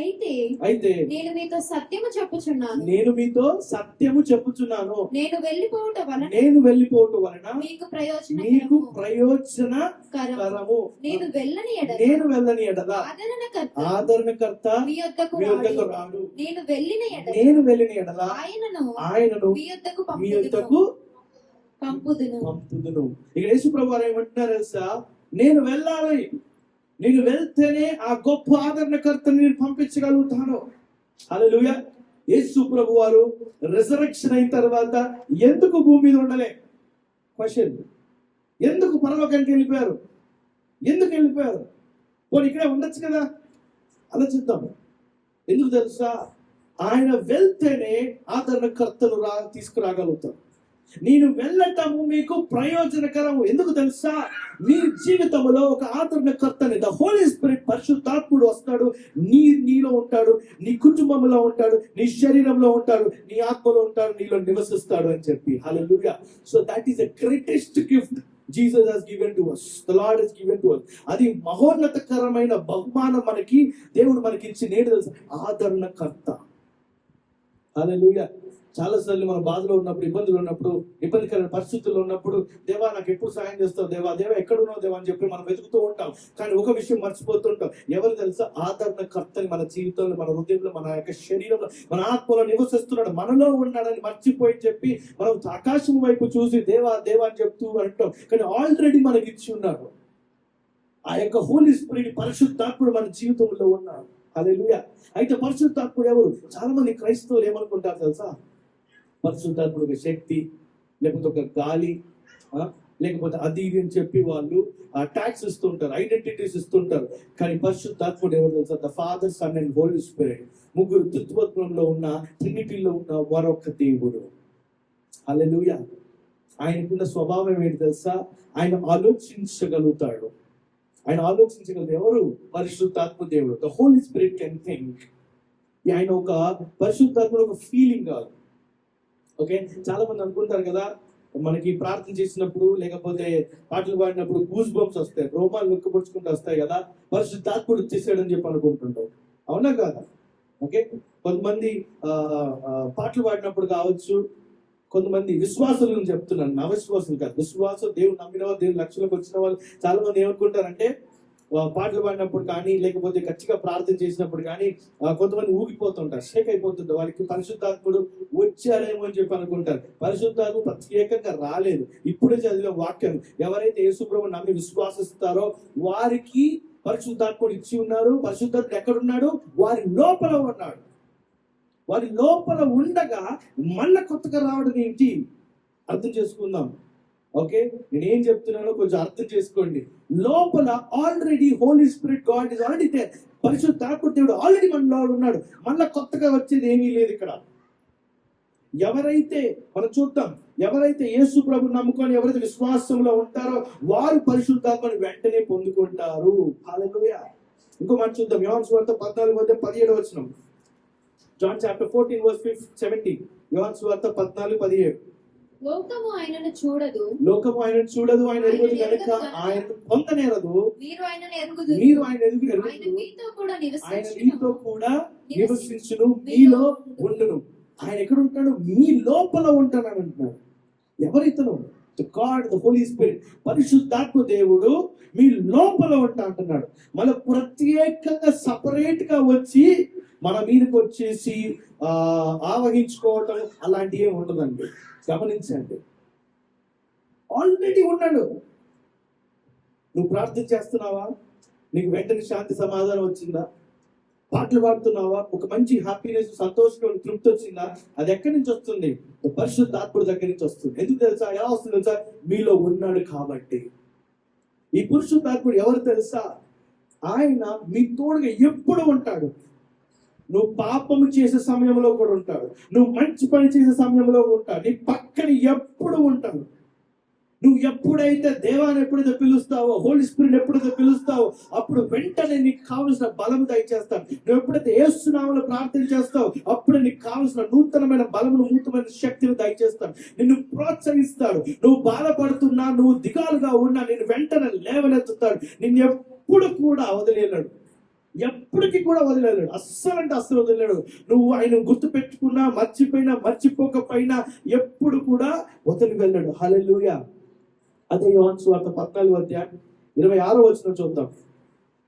అయితే నేను మీతో సత్యము చెప్పుచున్నాను. నేను మీతో సత్యము చెప్పుచున్నాను. నేను వెళ్ళిపోవటం వలన మీకు మీకు ప్రయోజనకరము. నేను వెళ్ళని ఎడల ఆదరణకర్త మీ యొద్దకు రాడు. నేను వెళ్ళిన ఎడల ఆయనను మీ యొద్దకు పంపుదును. ఇక్కడ యేసు ప్రభువు వారు ఏమంటున్నారు తెలుసా? నేను వెళ్ళాలి, నేను వెళ్తేనే ఆ గొప్ప ఆదరణకర్తని నేను పంపించగలుగుతాను. హల్లెలూయా. యేసు ప్రభువు వారు రిజరెక్షన్ అయిన తర్వాత ఎందుకు భూమి మీద ఉండలే? క్వశ్చన్. ఎందుకు పరలోకానికి వెళ్ళిపోయారు? పోనీ ఇక్కడే ఉండొచ్చు కదా? ఆలోచిద్దాం. ఎందుకు తెలుసా? ఆయన వెళ్తేనే ఆదరణకర్తలు తీసుకురాగలుగుతారు. నేను వెళ్ళటము మీకు ప్రయోజనకరము. ఎందుకు తెలుసా? నీ జీవితంలో ఒక ఆదరణకర్తని, ద హోలీ స్పిరిట్, పరిశుద్ధాత్ముడు వస్తాడు. నీలో ఉంటాడు, నీ కుటుంబంలో ఉంటాడు, నీ శరీరంలో ఉంటాడు, నీ ఆత్మలో ఉంటాడు, నీలో నివసిస్తాడు అని చెప్పి. Hallelujah. So that is the greatest gift Jesus has given to us. The Lord has given to us. అది మహోన్నతకరమైన బహుమానం మనకి దేవుడు మనకి ఇచ్చి నేడు తెలుసు, ఆదరణకర్త. హల్లెలూయా. చాలా సార్లు మన బాధలో ఉన్నప్పుడు, ఇబ్బందులు ఉన్నప్పుడు, ఇబ్బందికరమైన పరిస్థితుల్లో ఉన్నప్పుడు, దేవా నాకు ఎప్పుడు సాయం చేస్తావు, దేవా ఎక్కడున్నావు దేవా అని చెప్పి మనం వెతుకుతూ ఉంటాం. కానీ ఒక విషయం మర్చిపోతుంటాం. ఎవరు తెలుసా? ఆదరణకర్తని మన జీవితంలో, మన హృదయంలో, మన యొక్క శరీరంలో, మన ఆత్మలో నివసిస్తున్నాడు, మనలో ఉన్నాడని మర్చిపోయి చెప్పి మనం ఆకాశం వైపు చూసి దేవా అని చెప్తూ అంటాం. కానీ ఆల్రెడీ మనకి ఇచ్చి ఉన్నాడు. ఆ యొక్క హోలీ స్పిరిట్, పరిశుద్ధాత్ముడు మన జీవితంలో ఉన్నాడు. హల్లెలూయా. అయితే పరిశుద్ధాత్ముడు ఎవరు? చాలా మంది క్రైస్తవులు ఏమనుకుంటారు తెలుసా? పరిశుద్ధాత్ముడు ఒక శక్తి, లేకపోతే ఒక గాలి, లేకపోతే అది ఇది అని చెప్పి వాళ్ళు ట్యాక్స్ ఇస్తుంటారు, ఐడెంటిటీస్ ఇస్తుంటారు. కానీ పరిశుద్ధాత్ముడు ఎవరు తెలుసా? The Father, Son and Holy Spirit. ముగ్గురు త్రిత్వత్వంలో ఉన్న, ట్రినిటీలో ఉన్న మరొక దేవుడు. హల్లెలూయా. ఆయనకున్న స్వభావం ఏంటి తెలుసా? ఆయన ఆలోచించగలుగుతాడు. ఎవరు? పరిశుద్ధాత్మ దేవుడు. The Holy Spirit can think. ఆయన ఒక పరిశుద్ధాత్ముడు ఒక ఫీలింగ్ కాదు. ఓకే, చాలా మంది అనుకుంటారు కదా, మనకి ప్రార్థన చేసినప్పుడు లేకపోతే పాటలు పాడినప్పుడు గూస్ బంప్స్ వస్తాయి, రోమాలు నొక్కుపరుచుకుంటూ వస్తాయి కదా, పరిశుద్ధాత్ముడు వచ్చేసాడని చెప్పి అనుకుంటుంటాం. అవునా కాదా? ఓకే, కొంతమంది పాటలు పాడినప్పుడు కావచ్చు, కొంతమంది విశ్వాసులను చెప్తున్నాను, నా విశ్వాసులు కాదు, విశ్వాసం దేవుడు నమ్మిన వాళ్ళు, దేవుడు లక్ష్యంలోకి వచ్చిన వాళ్ళు చాలా మంది ఏమనుకుంటారంటే, పాటలు పాడినప్పుడు కానీ లేకపోతే గట్టిగా ప్రార్థన చేసినప్పుడు కానీ కొంతమంది ఊగిపోతుంటారు, షేక్ అయిపోతుంది. వాళ్ళకి పరిశుద్ధాత్ముడు వచ్చారేమో అని చెప్పి అనుకుంటారు. పరిశుద్ధాత్మ ప్రత్యేకంగా రాలేదు. ఇప్పుడే చదివిన వాక్యం, ఎవరైతే యేసుప్రభువుని నమ్మి విశ్వాసిస్తారో వారికి పరిశుద్ధాత్ముడు ఇచ్చి ఉన్నారు. పరిశుద్ధాత్ముడు ఎక్కడున్నాడు? వారి లోపల ఉన్నాడు. వారి లోపల ఉండగా మళ్ళా కొత్తగా రావడం ఏంటి అర్థం చేసుకుందాం. ఓకే, నేనేం చెప్తున్నానో కొంచెం అర్థం చేసుకోండి. లోపల already Holy Spirit God is already there. పరిశుద్ధాత్ముడు దేవుడు ఆల్రెడీ మనలో ఉన్నాడు. మళ్ళా కొత్తగా వచ్చేది ఏమీ లేదు ఇక్కడ. ఎవరైతే మనం చూద్దాం, ఎవరైతే యేసు ప్రభు నమ్ముకొని ఎవరైతే విశ్వాసంలో ఉంటారో వారు పరిశుద్ధాత్మని వెంటనే పొందుకుంటారు. హల్లెలూయా. ఇంకో మాట చూద్దాం, యోహాను సువార్త 14:17. John chapter 14 verse 17. యోహాను సువార్త 14:17. లోకము ఆయనను చూడదు, ఆయన ఎరుగుదు కనుక ఆయన పొందనేరదు. మీరు ఆయనను ఎరుగుదురు, ఆయన మీతో కూడా నివసించును, మీలో ఉండును. ఆయన ఎక్కడ ఉంటాడు? మీ లోపల ఉంటానని అంటున్నాడు. ఎవరితను? The God, the Holy Spirit, పరిశుద్ధాత్మ దేవుడు మీ లోపల ఉంటా అంటున్నాడు. మళ్ళీ ప్రత్యేకంగా సపరేట్ గా వచ్చి మన మీదకి వచ్చేసి ఆవహించుకోవటం అలాంటివి ఏమి ఉండదండి. గమనించండి, ఆల్రెడీ ఉన్నాడు. నువ్వు ప్రార్థన చేస్తున్నావా? నీకు వెంటనే శాంతి సమాధానం వచ్చిందా? పాటలు పాడుతున్నావా? ఒక మంచి హ్యాపీనెస్, సంతోషం, తృప్తి వచ్చిందా? అది ఎక్కడి నుంచి వస్తుంది? పరిశుద్ధాత్ముడి దగ్గర నుంచి వస్తుంది. ఎందుకు తెలుసా? ఎలా వస్తుంది తెలుసా? మీలో ఉన్నాడు కాబట్టి. ఈ పరిశుద్ధాత్ముడు ఎవరు తెలుసా? ఆయన మీ తోడుగా ఎప్పుడు ఉంటాడు. నువ్వు పాపము చేసే సమయంలో కూడా ఉంటాడు, నువ్వు మంచి పని చేసే సమయంలో ఉంటాడు, నీ పక్కన ఎప్పుడు ఉంటాడు. నువ్వు ఎప్పుడైతే దేవాన్ని ఎప్పుడైతే పిలుస్తావో, హోలీ స్పిరిట్ ఎప్పుడైతే పిలుస్తావో అప్పుడు వెంటనే నీకు కావలసిన బలం దయచేస్తాడు. నువ్వు ఎప్పుడైతే యేసు నామములో ప్రార్థన చేస్తావో అప్పుడే నీకు కావలసిన నూతనమైన బలమును, నూతనమైన శక్తిని దయచేస్తాడు. నిన్ను ప్రోత్సహిస్తాడు. నువ్వు బాధపడుతున్నా, నువ్వు దిగాలుగా ఉన్నా నిన్ను వెంటనే లేవనెత్తుతాడు. నిన్ను ఎప్పుడు కూడా వదిలేనాడు. ఎప్పటికీ కూడా వదిలేడు, అస్సలు అంటే అస్సలు వదిలేడు. నువ్వు ఆయన గుర్తు పెట్టుకున్నా, మర్చిపోయినా, మర్చిపోకపోయినా ఎప్పుడు కూడా వదిలి వెళ్ళాడు. హల్లెలూయా. అదే యోహాను సువార్త 14:26 చూద్దాం.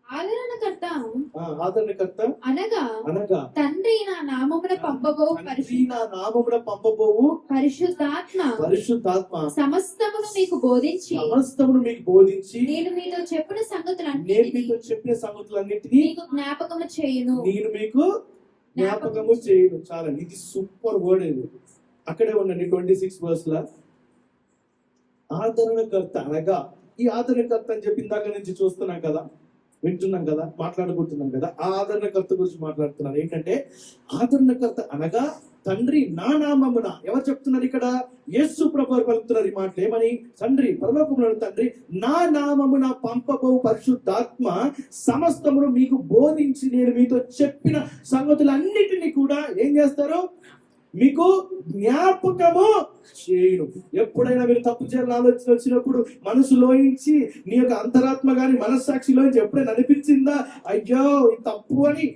ఆదరణకర్త ఆదరణకర్త అనగా అనగా తండ్రి నా నామమున పంపబోవు పరిశుద్ధాత్మ సమస్తమును మీకు బోధించి నేను మీతో చెప్పిన సంగతులన్నిటినీ మీకు జ్ఞాపకము చేయును. చాలా ఇది సూపర్ వర్డ్. ఇది అక్కడే ఉండండి 26 verse. ఆదరణకర్త అనగా, ఈ ఆదరణకర్త అని చెప్పి ఇందాక నుంచి చూస్తున్నాం కదా, వింటున్నాం కదా, మాట్లాడుకుంటున్నాం కదా. ఆ ఆదరణకర్త గురించి మాట్లాడుతున్నారు. ఏంటంటే ఆదరణకర్త అనగా తండ్రి నా నామమున. ఎవరు చెప్తున్నారు ఇక్కడ? యేసు ప్రభువు పలుకుతున్నారు ఈ మాటలు. ఏమని? తండ్రి, పరలోకములో తండ్రి నా నామమున పంపబోవు పరిశుద్ధాత్మ సమస్తమును మీకు బోధించి నేను మీతో చెప్పిన సంగతులన్నిటినీ కూడా ఏం చేస్తారు? మీకు జ్ఞాపకము చేయును. ఎప్పుడైనా మీరు తప్పు చేయాలని ఆలోచన వచ్చినప్పుడు మనసులోంచి నీ యొక్క అంతరాత్మ గాని మనస్సాక్షిలోంచి ఎప్పుడైనా అనిపించిందా అయ్యో ఇది తప్పు అని?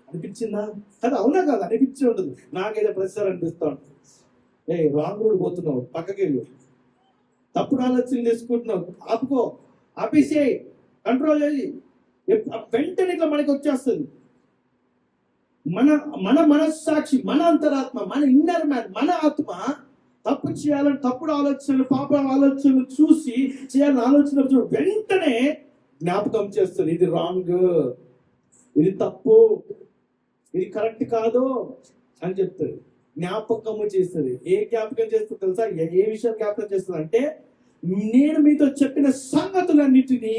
అనిపించిందా? కదా, అవునా కదా? అనిపించి ఉంటుంది. నాకైతే ప్రతిసారి అనిపిస్తాను, రాంగ్ రోడ్ పోతున్నావు, పక్కకి వెళ్ళు, తప్పుడు ఆలోచనలు తీసుకుంటున్నావు, ఆపుకో, ఆపేసేయి, కంట్రోల్ చేయి. వెంటనే ఇట్లా మనకి వచ్చేస్తుంది. మన మనస్సాక్షి, మన అంతరాత్మ, మన ఇన్నర్ మ్యాన్, మన ఆత్మ తప్పు చేయాలని, తప్పుడు ఆలోచనలు, పాప ఆలోచనలు చూసి చేయాలని ఆలోచన వెంటనే జ్ఞాపకం చేస్తుంది. ఇది రాంగ్, ఇది తప్పు, ఇది కరెక్ట్ కాదు అని చెప్తుంది. జ్ఞాపకము చేస్తుంది. ఏ జ్ఞాపకం చేస్తుంది తెలుసా? ఏ విషయం జ్ఞాపకం చేస్తుంది అంటే, నేను మీతో చెప్పిన సంగతులన్నిటినీ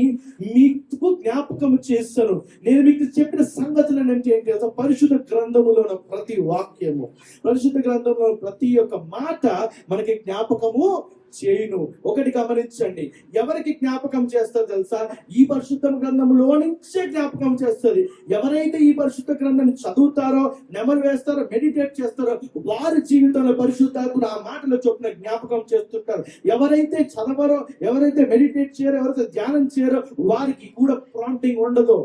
మీకు జ్ఞాపకము చేస్తాను. నేను మీకు చెప్పిన సంగతులను ఏంటి తెలుసా? పరిశుద్ధ గ్రంథములో ఉన్న ప్రతి వాక్యము, పరిశుద్ధ గ్రంథంలో ప్రతి ఒక్క మాట మనకి జ్ఞాపకము చేయును. ఒకటి గమనించండి, ఎవరికి జ్ఞాపకం చేస్తారు తెలుసా? ఈ పరిశుద్ధ గ్రంథంలో నుంచే జ్ఞాపకం చేస్తుంది. ఎవరైతే ఈ పరిశుద్ధ గ్రంథాన్ని చదువుతారో, నెమరు వేస్తారో, మెడిటేట్ చేస్తారో వారి జీవితంలో పరిశుద్ధాత్ముడు ఆ మాటలో చొప్పున జ్ఞాపకం చేస్తుంటారు. ఎవరైతే చదవరో, ఎవరైతే మెడిటేట్ చేయరో, ఎవరైతే ధ్యానం చేయరో వారికి కూడా ప్రాంప్టింగ్ ఉండదు.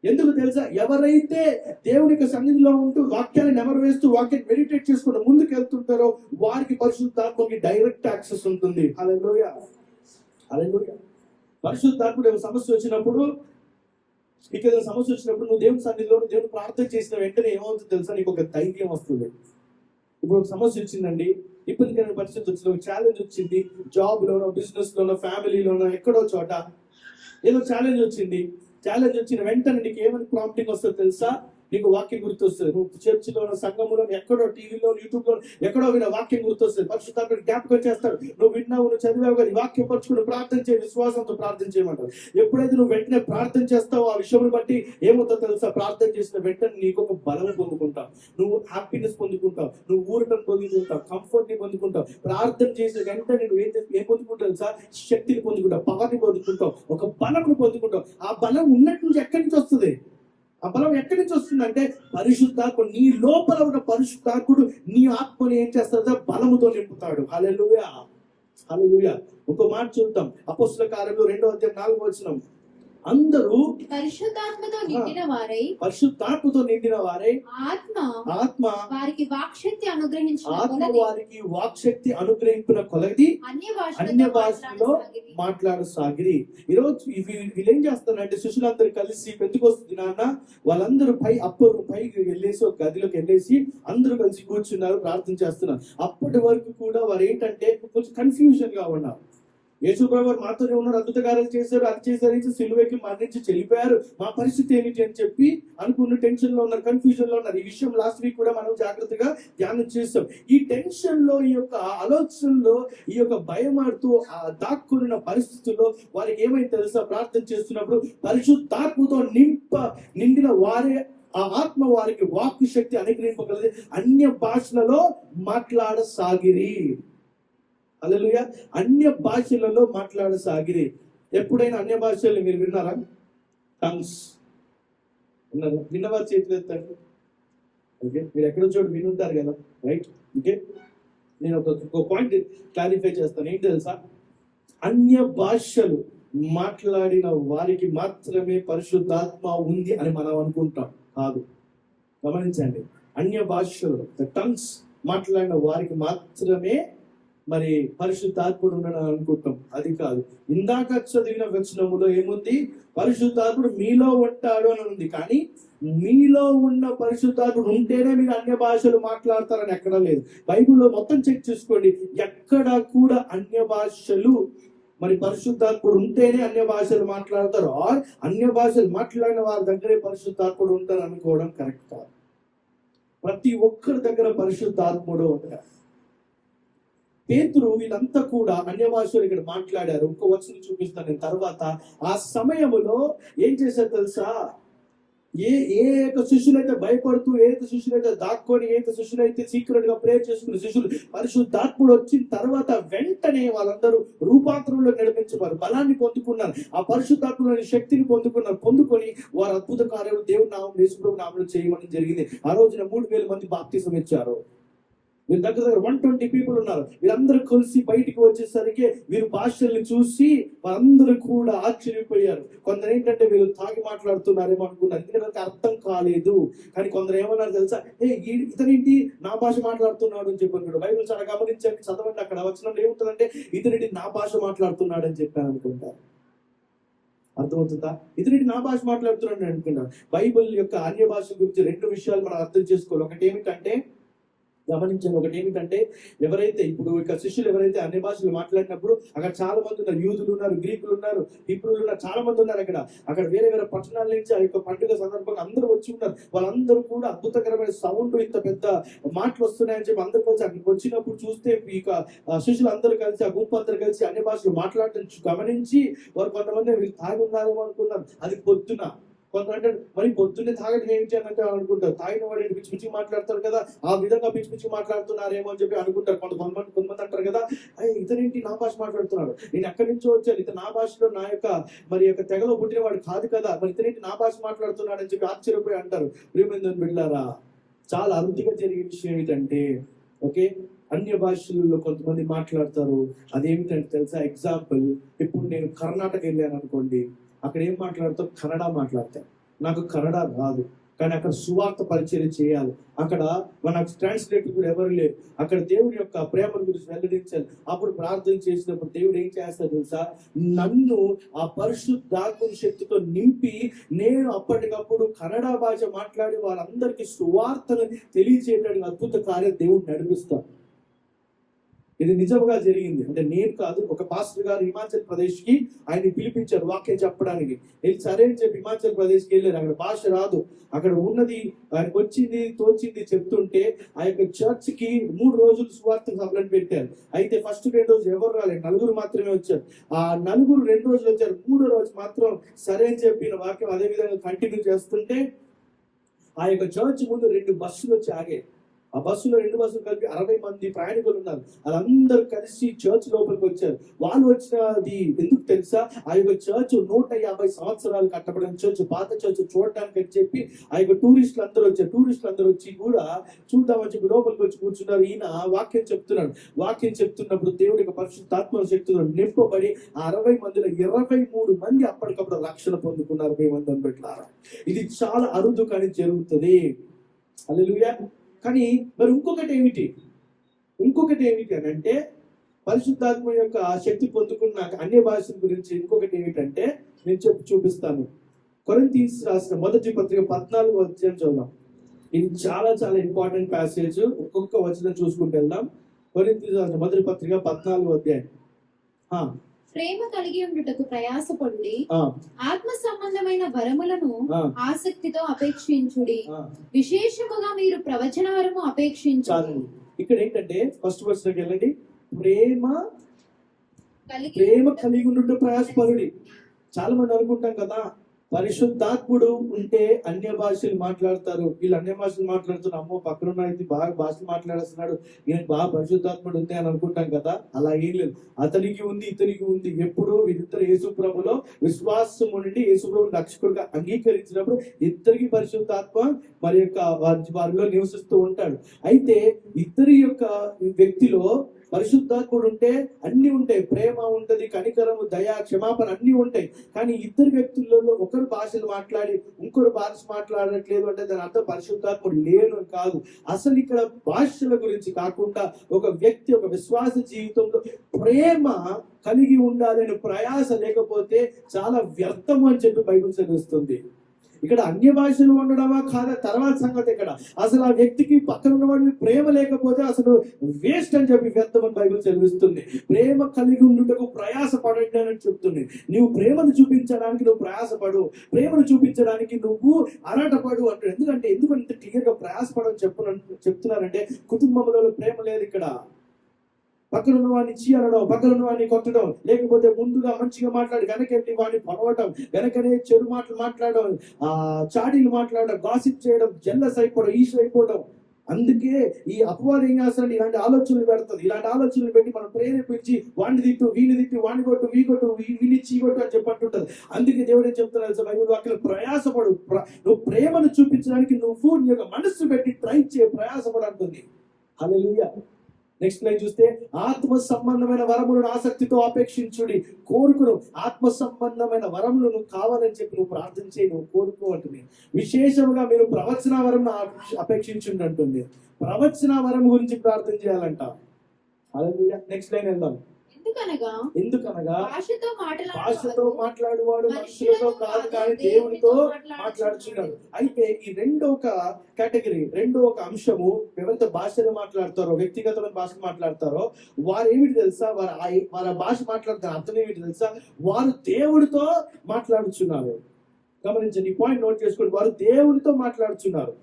ఎందుకు తెలుసా? ఎవరైతే దేవుని యొక్క సన్నిధిలో ఉంటూ వాక్యాన్ని నెమరు వేస్తూ వాక్యాన్ని మెడిటేట్ చేసుకుంటూ ముందుకు వెళ్తుంటారో వారికి పరిశుద్ధాత్మకి డైరెక్ట్ యాక్సెస్ ఉంటుంది. హల్లెలూయా, హల్లెలూయా. పరిశుద్ధాత్ముడు సమస్య వచ్చినప్పుడు, ఇక్కడ సమస్య వచ్చినప్పుడు నువ్వు దేవుని సన్నిధిలో దేవుని ప్రార్థన చేసిన వెంటనే ఏమవుతుంది తెలుసా? నీకు ఒక ధైర్యం వస్తుంది. ఇప్పుడు ఒక సమస్య వచ్చిందండి, ఇబ్బందికరమైన పరిస్థితి వచ్చింది, ఒక ఛాలెంజ్ వచ్చింది, జాబ్ లోనో, బిజినెస్ లోనో, ఫ్యామిలీలోనో, ఎక్కడో చోట ఏదో ఛాలెంజ్ వచ్చింది. ఛాలెంజ్ వచ్చిన వెంటనే నీకు ఏమని ప్రాంప్టింగ్ వస్తుందో తెలుసా? నీకు వాక్యం గుర్తొస్తుంది. నువ్వు చర్చిలోనో, సంఘములో, ఎక్కడో టీవీలో, యూట్యూబ్ లో ఎక్కడో విన్న వాక్యం గుర్తొస్తుంది. పరిశుద్ధాత్ముడు జ్ఞాపకం చేస్తాడు. నువ్వు విన్నావు, నువ్వు చదివావు కానీ వాక్యం పరుచుకుని ప్రార్థన చేయి, విశ్వాసంతో ప్రార్థన చేయమంటారు. ఎప్పుడైతే నువ్వు వెంటనే ప్రార్థన చేస్తావో ఆ విషయం బట్టి ఏమవుతుందో తెలుసా? ప్రార్థన చేసిన వెంటనే నీకు ఒక బలం పొందుకుంటావు, నువ్వు హ్యాపీనెస్ పొందుకుంటావు, నువ్వు ఊరటం పొందుకుంటావు, కంఫర్ట్ ని పొందుకుంటావు. ప్రార్థన చేసిన వెంటనే నువ్వు ఏం పొందుకుంటావు తెలుసా? శక్తిని పొందుకుంటావు, పవర్ని పొందుకుంటావు, ఒక బలంను పొందుకుంటావు. ఆ బలం ఉన్నట్టు నుంచి ఎక్కడి నుంచి వస్తుంది? ఆ బలం ఎక్కడి నుంచి వస్తుందంటే పరిశుద్ధాత్ముడు, నీ లోపల ఉన్న పరిశుద్ధాత్ముడు నీ ఆత్మని ఏం చేస్తాడో బలముతో నింపుతాడు. హల్లెలూయా, హల్లెలూయా. ఇంకో మాట చూద్దాం, అపోస్తలుల కార్యములు 2:4 అందరూ పరిశుద్ధాత్మతో నిండిన వారై, పరిశుద్ధాత్మతో నిండిన వారై ఆత్మ వారికి వాక్శక్తి అనుగ్రహించిన కొలది అన్య భాషలో మాట్లాడసాగిరి. ఈరోజు వీళ్ళు ఏం చేస్తారంటే శిష్యులందరూ కలిసి పెంతెకొస్తు దినాన వాళ్ళందరూ పైకి వెళ్ళేసి ఒక గదిలోకి వెళ్ళేసి అందరూ కలిసి కూర్చున్నారు, ప్రార్థన చేస్తున్నారు. అప్పటి వరకు కూడా వారు ఏంటంటే కొంచెం కన్ఫ్యూజన్ గా ఉన్నారు. యేసు ప్రభువు మాతోనే ఉన్నారు, అద్భుత కార్యాలు చేశారు, అది చేశారు, సిలువకి మరణించి చెల్లిపోయారు, మా పరిస్థితి ఏమిటి అని చెప్పి అనుకున్న టెన్షన్ లో ఉన్నారు, కన్ఫ్యూజన్ లో ఉన్నారు. ఈ విషయం లాస్ట్ వీక్ కూడా మనం జాగ్రత్తగా ధ్యానం చేస్తాం. ఈ టెన్షన్ లో, ఈ యొక్క ఆలోచనలో, ఈ యొక్క భయమాడుతూ దాక్కున్న పరిస్థితుల్లో వారికి ఏమైంది తెలుసా? ప్రార్థన చేస్తున్నప్పుడు పరిశుద్ధాత్మతో నిండిన వారే ఆ ఆత్మ వారికి వాక్కు శక్తి అనుగ్రహింపగలది, అన్య భాషలలో మాట్లాడసాగిరి. హల్లెలూయా. అన్య భాషలలో మాట్లాడసాగిరి. ఎప్పుడైనా అన్య భాషలు మీరు విన్నారా? టంగ్స్ విన్నారా? విన్నవారు చేతులు ఎత్తండి. ఓకే, మీరు ఎక్కడో చోటు వినుంటారు కదా, రైట్? ఓకే, నేను ఒక పాయింట్ క్లారిఫై చేస్తాను. ఏంటి తెలుసా? అన్య భాషలు మాట్లాడిన వారికి మాత్రమే పరిశుద్ధాత్మ ఉంది అని మనం అనుకుంటాం. కాదు, గమనించండి. అన్య భాషలు టంగ్స్ మాట్లాడిన వారికి మాత్రమే మరి పరిశుద్ధాత్ముడు ఉన్నాడు అనుకుంటాం. అది కాదు. ఇందాక చదివిన వచనములో ఏముంది? పరిశుద్ధాత్ముడు మీలో ఉంటాడు అని ఉంది. కానీ మీలో ఉన్న పరిశుద్ధాత్ముడు ఉంటేనే మీరు అన్య భాషలు మాట్లాడతారని ఎక్కడా లేదు. బైబిల్లో మొత్తం చెక్ చేసుకోండి, ఎక్కడ కూడా అన్య భాషలు మరి పరిశుద్ధాత్ముడు ఉంటేనే అన్య భాషలు మాట్లాడతారు, ఆర్ అన్య భాషలు మాట్లాడిన వారి దగ్గరే పరిశుద్ధాత్ముడు ఉంటారు అనుకోవడం కరెక్ట్ కాదు. ప్రతి ఒక్కరి దగ్గర పరిశుద్ధాత్ముడు ఉంటారు. పేతురు వీళ్ళంతా కూడా అన్య భాషలు ఇక్కడ మాట్లాడారు. ఇంకో వచనం చూపిస్తాను నేను తర్వాత. ఆ సమయములో ఏం చేశారు తెలుసా? ఏ శిష్యులైతే భయపడుతూ, శిష్యులైతే దాక్కొని, శిష్యులైతే సీక్రెట్ గా ప్రేయర్ చేసుకున్న శిష్యులు పరిశుద్ధాత్ముడు వచ్చిన తర్వాత వెంటనే వాళ్ళందరూ రూపాంతరంలో నడిపించేవారు, బలాన్ని పొందుకున్నారు, ఆ పరిశుద్ధాత్మలోని శక్తిని పొందుకొని వారు అద్భుత కార్యాలు దేవుని నామం, యేసుప్రభు నామములో చేయమని జరిగింది. ఆ రోజున 3000 మంది బాప్తిసం ఇచ్చారు. వీరి దగ్గర 120 పీపుల్ ఉన్నారు. వీరందరూ కలిసి బయటికి వచ్చేసరికి వీరు భాషల్ని చూసి వారందరూ కూడా ఆశ్చర్యపోయారు. కొందరు ఏంటంటే వీళ్ళు తాగి మాట్లాడుతున్నారేమో అనుకున్నారు, ఎందుకంటే అర్థం కాలేదు. కానీ కొందరు ఏమన్నారు తెలుసా? ఇతనేంటి నా భాష మాట్లాడుతున్నాడు అని చెప్పారు. బైబిల్ చాలా గమనించండి, చదవండి. అక్కడ వచనంలో ఏముంటుందంటే ఇతనేంటి నా భాష మాట్లాడుతున్నాడు అని చెప్పాను అనుకుంటారు. అర్థమవుతుందా? ఇతనేంటి నా భాష మాట్లాడుతున్నాడు అనుకుంటారు. బైబిల్ యొక్క అన్య భాష గురించి 2 విషయాలు మనం అర్థం చేసుకోవాలి. ఒకటి ఏమిటంటే, గమనించండి, ఒకటి ఏమిటంటే ఎవరైతే ఇప్పుడు ఇక శిష్యులు ఎవరైతే అన్ని భాషలు మాట్లాడినప్పుడు అక్కడ చాలా మంది ఉన్నారు, యూదులు ఉన్నారు, గ్రీకులు ఉన్నారు, హిబ్రూలు ఉన్నారు, చాలా మంది ఉన్నారు. అక్కడ వేరే వేరే పట్టణాల నుంచి ఆ యొక్క పండుగ సందర్భంగా అందరూ వచ్చి ఉన్నారు. వాళ్ళందరూ కూడా అద్భుతకరమైన సౌండ్, ఇంత పెద్ద మాటలు వస్తున్నాయని చెప్పి అందరూ కలిసి అక్కడికి వచ్చినప్పుడు చూస్తే ఇక శిష్యులు అందరూ కలిసి, ఆ గుంపు అందరూ కలిసి అన్ని భాషలు మాట్లాడటం గమనించి వారు కొంతమంది వీళ్ళు తాగి ఉన్నారేమో అనుకున్నారు. అది పొద్దున. కొంతమంది మరి పొద్దున్నే తాగడం ఏమిటి అని అంటే అనుకుంటారు, తాగిన వాడు పిచ్చి పిచ్చి మాట్లాడతారు కదా, ఆ విధంగా పిచ్చి పిచ్చి మాట్లాడుతున్నారేమో అని చెప్పి అనుకుంటారు. కొంతమంది అంటారు కదా, ఇతనేంటి నా భాష మాట్లాడుతున్నాడు, నేను ఎక్కడి నుంచో వచ్చాను, ఇతను నా భాషలో నా యొక్క మరి యొక్క తెగలో పుట్టిన వాడు కాదు కదా, మరి ఇతనేంటి నా భాష మాట్లాడుతున్నాడు అని చెప్పి ఆశ్చర్యపోయి అంటారు. ప్రియమైన బిడ్డలారా, చాలా అరుదుగా జరిగే విషయం ఏమిటంటే, ఓకే, అన్య భాషల్లో కొంతమంది మాట్లాడతారు. అదేమిటంటే తెలుసా? ఎగ్జాంపుల్, ఇప్పుడు నేను కర్ణాటక వెళ్ళాను అనుకోండి, అక్కడ ఏం మాట్లాడతారు? కన్నడ మాట్లాడతారు. నాకు కన్నడ రాదు, కానీ అక్కడ సువార్త పరిచయం చేయాలి. అక్కడ మనకు ట్రాన్స్లేటర్ కూడా ఎవరు లేరు. అక్కడ దేవుడి యొక్క ప్రేమ గురించి వెల్లడించాలి. అప్పుడు ప్రార్థన చేసినప్పుడు దేవుడు ఏం చేస్తాడు తెలుసా? నన్ను ఆ పరిశుద్ధాత్మ శక్తితో నింపి నేను అప్పటికప్పుడు కన్నడ భాష మాట్లాడి వాళ్ళందరికీ సువార్తను తెలియజేయడానికి అద్భుత కార్యం దేవుడు నడిపిస్తాడు. ఇది నిజంగా జరిగింది. అంటే నేను కాదు, ఒక పాస్టర్ గారు హిమాచల్ ప్రదేశ్ కి ఆయన పిలిపించారు వాక్యం చెప్పడానికి. వెళ్ళి సరే అని చెప్పి హిమాచల్ ప్రదేశ్కి వెళ్ళారు. అక్కడ భాష రాదు, అక్కడ ఉన్నది ఆయనకు వచ్చింది తోచింది చెప్తుంటే ఆ యొక్క చర్చ్ కి 3 రోజులు సువార్త సభలను పెట్టారు. అయితే ఫస్ట్ 2 రోజులు ఎవరు రాలేదు, 4 మాత్రమే వచ్చారు. ఆ 4 2 రోజులు వచ్చారు. 3వ రోజు మాత్రం సరే అని చెప్పిన వాక్యం అదే విధంగా కంటిన్యూ చేస్తుంటే ఆ యొక్క చర్చ్ ముందు 2 బస్సులు వచ్చి ఆగాయి. ఆ బస్సులో 2 బస్సులు కలిపి 60 మంది ప్రయాణికులు ఉన్నారు. వాళ్ళందరూ కలిసి చర్చ్ లోపలికి వచ్చారు. వాళ్ళు వచ్చినది ఎందుకు తెలుసా? ఆ యొక్క చర్చ్ 150 సంవత్సరాలు కట్టబడిన చర్చ్, పాత చర్చ్ చూడటానికి అని చెప్పి ఆ యొక్క టూరిస్టులు అందరూ వచ్చారు. టూరిస్టులు అందరూ వచ్చి కూడా చూద్దామని చెప్పి లోపలికి వచ్చి కూర్చున్నారు. ఈయన వాక్యం చెప్తున్నాడు. వాక్యం చెప్తున్నప్పుడు దేవుడి యొక్క పరిశుద్ధాత్మ శక్తితో నింపబడి ఆ 60 మందిలో 23 మంది అప్పటికప్పుడు రక్షణ పొందుకున్నారు. మేమందరం పెట్టారా? ఇది చాలా అరుదు కానీ జరుగుతుంది. హల్లెలూయా. కానీ మరి ఇంకొకటి ఏమిటి అని అంటే, పరిశుద్ధాత్మ యొక్క శక్తి పొందుకున్న అన్య భాషల గురించి ఇంకొకటి ఏమిటంటే నేను చూపిస్తాను. కొరింథీయులకు రాసిన మొదటి పత్రిక 14వ అధ్యాయం చదువుదాం. ఇది చాలా చాలా ఇంపార్టెంట్ ప్యాసేజ్. ఒక్కొక్క వచనం చూసుకుంటూ వెళ్దాం. కొరింథీయులకు రాసిన మొదటి పత్రిక 14వ అధ్యాయం. ప్రేమ కలిగి ఉండుటకు ప్రయాసపడి ఆత్మ సంబంధమైన వరములను ఆసక్తితో అపేక్షించుడి, విశేషముగా మీరు ప్రవచన వరము అపేక్షించాలి. ఇక్కడ ఏంటంటే ఫస్ట్ వర్స్లోకి వెళ్ళండి. ప్రేమ కలిగి ఉండుటకు ప్రయాసపడుడి. చాలా మంది అనుకుంటాం కదా, పరిశుద్ధాత్ముడు ఉంటే అన్య భాషలు మాట్లాడతారు, వీళ్ళు అన్య భాషలు మాట్లాడుతున్నారు, అమ్మో పక్కన అయితే బాగా భాషలు మాట్లాడేస్తున్నాడు, ఈయనకి బాగా పరిశుద్ధాత్ముడు ఉంది అని అనుకుంటాం కదా. అలా ఏం లేదు. అతనికి ఉంది, ఇతనికి ఉంది. ఎప్పుడు వీరిద్దరు యేసుప్రభులో విశ్వాసం ఉండి యేసుప్రభు రక్షకుడిగా అంగీకరించినప్పుడు ఇద్దరికి పరిశుద్ధాత్మ మరి యొక్క వారిలో నివసిస్తూ ఉంటాడు. అయితే ఇద్దరి యొక్క వ్యక్తిలో పరిశుద్ధాత్ముడు ఉంటే అన్ని ఉంటాయి, ప్రేమ ఉంటది, కనికరము, దయ, క్షమాపణ అన్ని ఉంటాయి. కానీ ఇద్దరు వ్యక్తులలో ఒకరు భాషలు మాట్లాడి ఇంకొకరు భాష మాట్లాడట్లేదు అంటే దాని అర్థం పరిశుద్ధాత్ముడు లేను కాదు. అసలు ఇక్కడ భాషల గురించి కాకుండా ఒక వ్యక్తి ఒక విశ్వాస జీవితంలో ప్రేమ కలిగి ఉండాలని ప్రయాస లేకపోతే చాలా వ్యర్థము అని చెప్పి బైబిల్ చదివిస్తుంది. ఇక్కడ అన్య భాషలు ఉండడమా కాదా తర్వాత సంగతి. ఇక్కడ అసలు ఆ వ్యక్తికి పక్కన ఉన్నవాడిని ప్రేమ లేకపోతే అసలు వేస్ట్ అని చెప్పి వ్యర్థం అని బైబిల్ చదివిస్తుంది. ప్రేమ కలిగి ఉండుటకు ప్రయాస పడండి అని చెప్తుంది. నువ్వు ప్రేమను చూపించడానికి నువ్వు ప్రయాసపడు, ప్రేమను చూపించడానికి నువ్వు అరాటపడు అంటాడు. ఎందుకంటే క్లియర్ గా ప్రయాసపడని చెప్తున్నారంటే కుటుంబంలో ప్రేమ లేదు. ఇక్కడ పక్కన ఉన్న వాడిని చీ అనడం, పక్కన ఉన్న వాడిని కొట్టడం, లేకపోతే ముందుగా మంచిగా మాట్లాడి వెనకెళ్ళి వాడిని పొడవటం, వెనకనే చెడు మాటలు మాట్లాడడం, చాడీలు మాట్లాడడం, గాసిప్ చేయడం, జెల్లస్ అయిపోవడం, ఈష్ అయిపోవడం. అందుకే ఈ అపవాదం ఏం చేస్తాడు, ఇలాంటి ఆలోచనలు పెడుతుంది. ఇలాంటి ఆలోచనలు పెట్టి మనం ప్రేరేపించి వాడిని తిట్టు, వీని తిట్టు, వాడిని కొట్టు, వీ కొట్టు, వీని చీ కొట్టు అని చెప్పంటుంటది. అందుకే దేవుడు ఏం చెప్తున్నాడు బైబిల్ వాక్యం, ప్రయాసపడు. నువ్వు ప్రేమను చూపించడానికి నువ్వు నీ యొక్క మనస్సు పెట్టి ట్రై చేయ, ప్రయాసపడు అంటుంది. హల్లెలూయా. నెక్స్ట్ లైన్ చూస్తే ఆత్మ సంబంధమైన వరములను ఆసక్తితో అపేక్షించుడి, కోరుకును. ఆత్మ సంబంధమైన వరములు నువ్వు కావాలని చెప్పి నువ్వు ప్రార్థన చేయి, నువ్వు కోరుకో అంటుంది. విశేషంగా మీరు ప్రవచన వరం అపేక్షించుండి అంటుంది. ప్రవచన వరం గురించి ప్రార్థన చేయాలంట. హల్లెలూయా. నెక్స్ట్ లైన్ వెళ్దాం. ఎందుకనగా భాషతో మాట్లాడువాడు మనుషులతో కాదు కానీ దేవునితో మాట్లాడుచున్నాడు. అయితే ఈ రెండో ఒక కేటగిరీ, రెండో ఒక అంశము, ఎవరైతే భాషలు మాట్లాడతారో, వ్యక్తిగతమైన భాషలు మాట్లాడతారో వారు ఏమిటి తెలుసా, వారి భాష మాట్లాడతారు అర్థం ఏమిటి తెలుసా, వారు దేవుడితో మాట్లాడుచున్నారు. గమనించండి, ఈ పాయింట్ నోట్ చేసుకోండి. వారు దేవుడితో మాట్లాడుచున్నారు.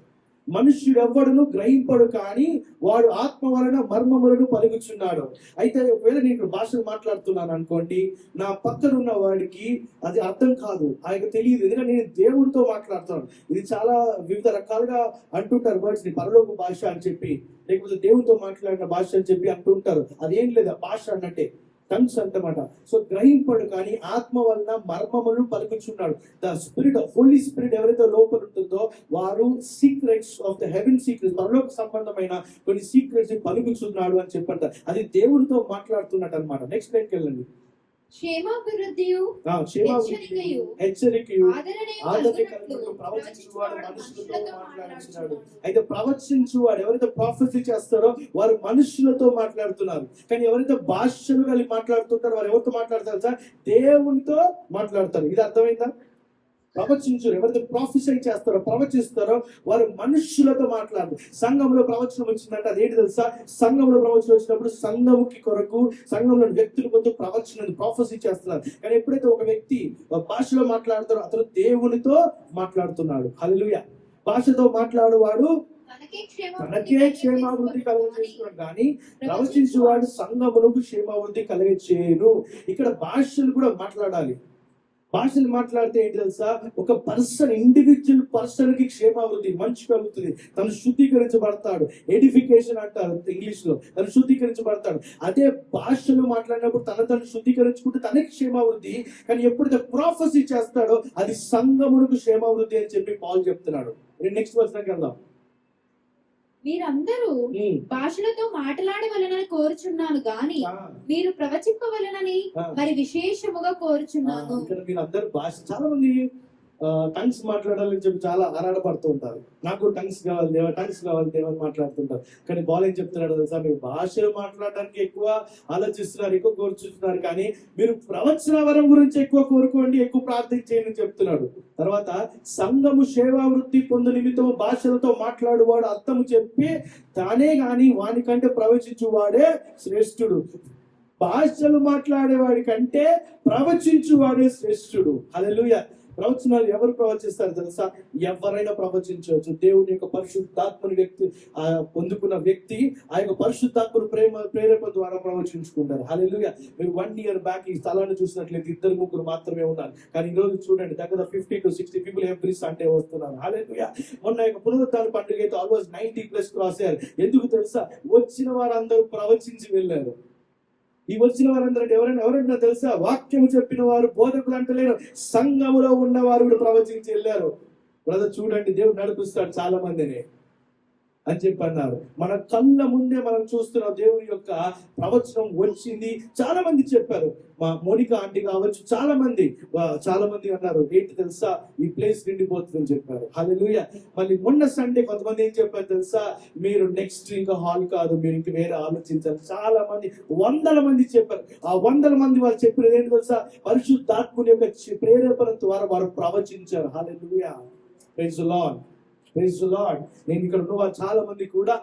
మనుష్యుడు ఎవ్వడును గ్రహింపడు కానీ వాడు ఆత్మ వలన మర్మములను పలుకుచున్నాడు. అయితే ఒకవేళ నేను ఇక్కడ భాషలు మాట్లాడుతున్నాను అనుకోండి, నా పక్కన ఉన్న వాడికి అది అర్థం కాదు, ఆయనకు తెలియదు, ఎందుకంటే నేను దేవుడితో మాట్లాడుతున్నాను. ఇది చాలా వివిధ రకాలుగా అంటుంటారు వర్డ్స్ ని, పరలోక భాష అని చెప్పి, లేకపోతే దేవుడితో మాట్లాడిన భాష అని చెప్పి అంటుంటారు. అదేం లేదు, భాష అన్నట్టే టంగ్స్ అంటమాట. సో గ్రహింపడు కానీ ఆత్మ వలన మర్మములను పలుకుచున్నాడు. The spirit of Holy Spirit ఎవరైతే లోపల ఉంటుందో వారు secrets of the heaven secrets, పరలోక సంబంధమైన కొన్ని సీక్రెట్స్ పలుకుచున్నాడు అని చెప్పంటారు. అది దేవుడితో మాట్లాడుతున్నట్టు అనమాట. నెక్స్ట్ లైన్కి వెళ్ళండి. క్షేమాభివృద్ధియు హెచ్చరికయు ప్రవచించువాడు మనుషులతో మాట్లాడుతున్నాడు. అయితే ప్రవచించువాడు ఎవరైతే ప్రాఫెసీ చేస్తారో వారు మనుషులతో మాట్లాడుతున్నారు. కానీ ఎవరైతే భాషలు కలిగి మాట్లాడుతుంటారో వారు ఎవరితో మాట్లాడతారు సార్, దేవునితో మాట్లాడతారు. ఇది అర్థమైందా? ప్రవచించరు ఎవరైతే ప్రాఫెసీ చేస్తారో, ప్రవచిస్తారో వారు మనుషులతో మాట్లాడరు. సంఘంలో ప్రవచనం వచ్చిందంటే అదేంటి తెలుసా, సంఘంలో ప్రవచనం వచ్చినప్పుడు సంఘముకి కొరకు సంఘంలో వ్యక్తుల కొరకు ప్రవచనం ప్రాఫెసీ చేస్తున్నారు. కానీ ఎప్పుడైతే ఒక వ్యక్తి భాషలో మాట్లాడతారో అతను దేవునితో మాట్లాడుతున్నాడు. హల్లెలూయా. భాషతో మాట్లాడువాడు తనకే క్షేమాభివృద్ధి కలుగజేస్తున్నాడు కానీ ప్రవచించువాడు సంఘమునకు క్షేమాభివృద్ధి కలుగజేయను. ఇక్కడ భాషలు కూడా మాట్లాడాలి. భాషలు మాట్లాడితే ఏంటి తెలుసా, ఒక పర్సన్, ఇండివిజువల్ పర్సన్ కి క్షేమాభివృద్ధి, మంచి కలుగుతుంది, తను శుద్ధీకరించబడతాడు. ఎడిఫికేషన్ అంటారు ఇంగ్లీష్ లో, తను శుద్ధీకరించబడతాడు. అదే భాషలు మాట్లాడినప్పుడు తను శుద్ధీకరించుకుంటే తనకి క్షేమాభివృద్ధి. కానీ ఎప్పుడైతే ప్రాఫెసీ చేస్తాడో అది సంఘమునకు క్షేమాభివృద్ధి అని చెప్పి పౌలు చెప్తున్నాడు. నెక్స్ట్ వచనంకి వెళ్దాం. మీరందరూ భాషలతో మాట్లాడవలనని కోరుచున్నాను గాని మీరు ప్రవచింపవలనని మరి విశేషముగా కోరుచున్నాను. మీరందరూ భాష, చాలా మంది టంగ్స్ మాట్లాడాలని చెప్పి చాలా ఆరాటపడుతూ ఉంటారు. నాకు టంగ్స్ కావాలి దేవా, టంగ్స్ కావాలి దేవా అని మాట్లాడుతుంటారు. కానీ బాల్ ఏం చెప్తున్నాడు తెలుసా, మీరు భాషలు మాట్లాడడానికి ఎక్కువ ఆలోచిస్తున్నారు, ఎక్కువ కోరుచున్నారు, కానీ మీరు ప్రవచన వరం గురించి ఎక్కువ కోరుకోండి, ఎక్కువ ప్రార్థన చేయండి చెప్తున్నాడు. తర్వాత సంఘము సేవావృత్తి పొందు నిమిత్తం భాషలతో మాట్లాడువాడు అర్థము చెప్పి తానే గాని వానికంటే ప్రవచించువాడే శ్రేష్ఠుడు. భాషలు మాట్లాడేవాడి కంటే ప్రవచించువాడే శ్రేష్ఠుడు. హల్లెలూయా. ప్రవచనాలు ఎవరు ప్రవచిస్తారు తెలుసా? ఎవరైనా ప్రవచించవచ్చు. దేవుని యొక్క పరిశుద్ధాత్మని వ్యక్తి పొందుకున్న వ్యక్తి ఆ యొక్క పరిశుద్ధాత్మను ప్రేరేపణ ద్వారా ప్రవచించుకుంటారు. హల్లెలూయా. మీరు 1 year బ్యాక్ ఈ స్థలాన్ని చూసినట్లయితే 2-3 మాత్రమే ఉన్నారు. కానీ ఈ రోజు చూడండి, దగ్గర 50 to 60 people ఎవ్రీ సండే వస్తున్నారు. హల్లెలూయా. మొన్న యొక్క పునరుత్థాన పండుగ అయితే ఆల్మోస్ట్ 90+ క్రాస్ అయ్యారు. ఎందుకు తెలుసా? వచ్చిన వారందరూ ప్రవచించి వెళ్ళారు. ఈ వచ్చిన వారందరూ ఎవరైనా తెలుసా? వాక్యము చెప్పిన వారు, బోధకులు అంటలేరు, సంఘములో ఉన్నవారు కూడా ప్రవచించి వెళ్ళారు. బ్రదర్ చూడండి, దేవుడు నడిపిస్తాడు చాలా మందిని. అని చెప్పి అన్నారు. మన కళ్ళ ముందే మనం చూస్తున్న దేవుని యొక్క ప్రవచనం వచ్చింది. చాలా మంది చెప్పారు, మా మోనికా ఆంటీ కావచ్చు, చాలా మంది అన్నారు, ఏంటి తెలుసా, ఈ ప్లేస్ నిండిపోతుందని చెప్పారు. హల్లెలూయా. మళ్ళీ మొన్న సండే కొంతమంది ఏం చెప్పారు తెలుసా, మీరు నెక్స్ట్ ఇంకా హాల్ కాదు, మీరు ఇంక వేరే ఆలోచించారు. చాలా మంది, 100 మంది చెప్పారు. ఆ 100 మంది వారు చెప్పినది ఏంటి తెలుసా, పరిశుద్ధాత్ముని యొక్క ప్రేరేపణ ద్వారా వారు ప్రవచించారు. Hallelujah. Praise the Lord. Praise the Lord. నేను ఇక్కడ ఉన్న వాళ్ళు చాలా మంది కూడా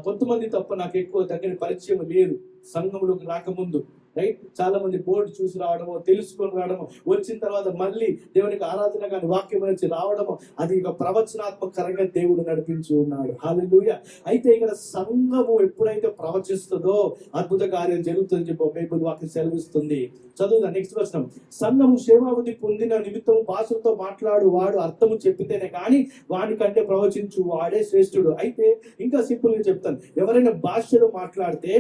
కొంతమంది తప్ప నాకు ఎక్కువ దగ్గర పరిచయం లేదు సంఘంలోకి రాకముందు. రైట్, చాలా మంది బోర్డు చూసి రావడము, తెలుసుకొని రావడము, వచ్చిన తర్వాత మళ్ళీ దేవునికి ఆరాధన కానీ వాక్యం నుంచి రావడము, అది ఇక ప్రవచనాత్మకంగా దేవుడు నడిపించి ఉన్నాడు. హల్లెలూయా. అయితే ఇక్కడ సంఘము ఎప్పుడైతే ప్రవచిస్తుందో అద్భుత కార్యం జరుగుతుందని చెప్పి బైబిల్ వాక్యం సెలవిస్తుంది. చదువుదా నెక్స్ట్ వచనం. సంఘము సేవావధి పొందిన నిమిత్తం భాషలతో మాట్లాడు వాడు అర్థము చెప్పితేనే కానీ వానికంటే ప్రవచించు వాడే శ్రేష్ఠుడు. అయితే ఇంకా సింపుల్ గా చెప్తాను, ఎవరైనా భాషలు మాట్లాడితే,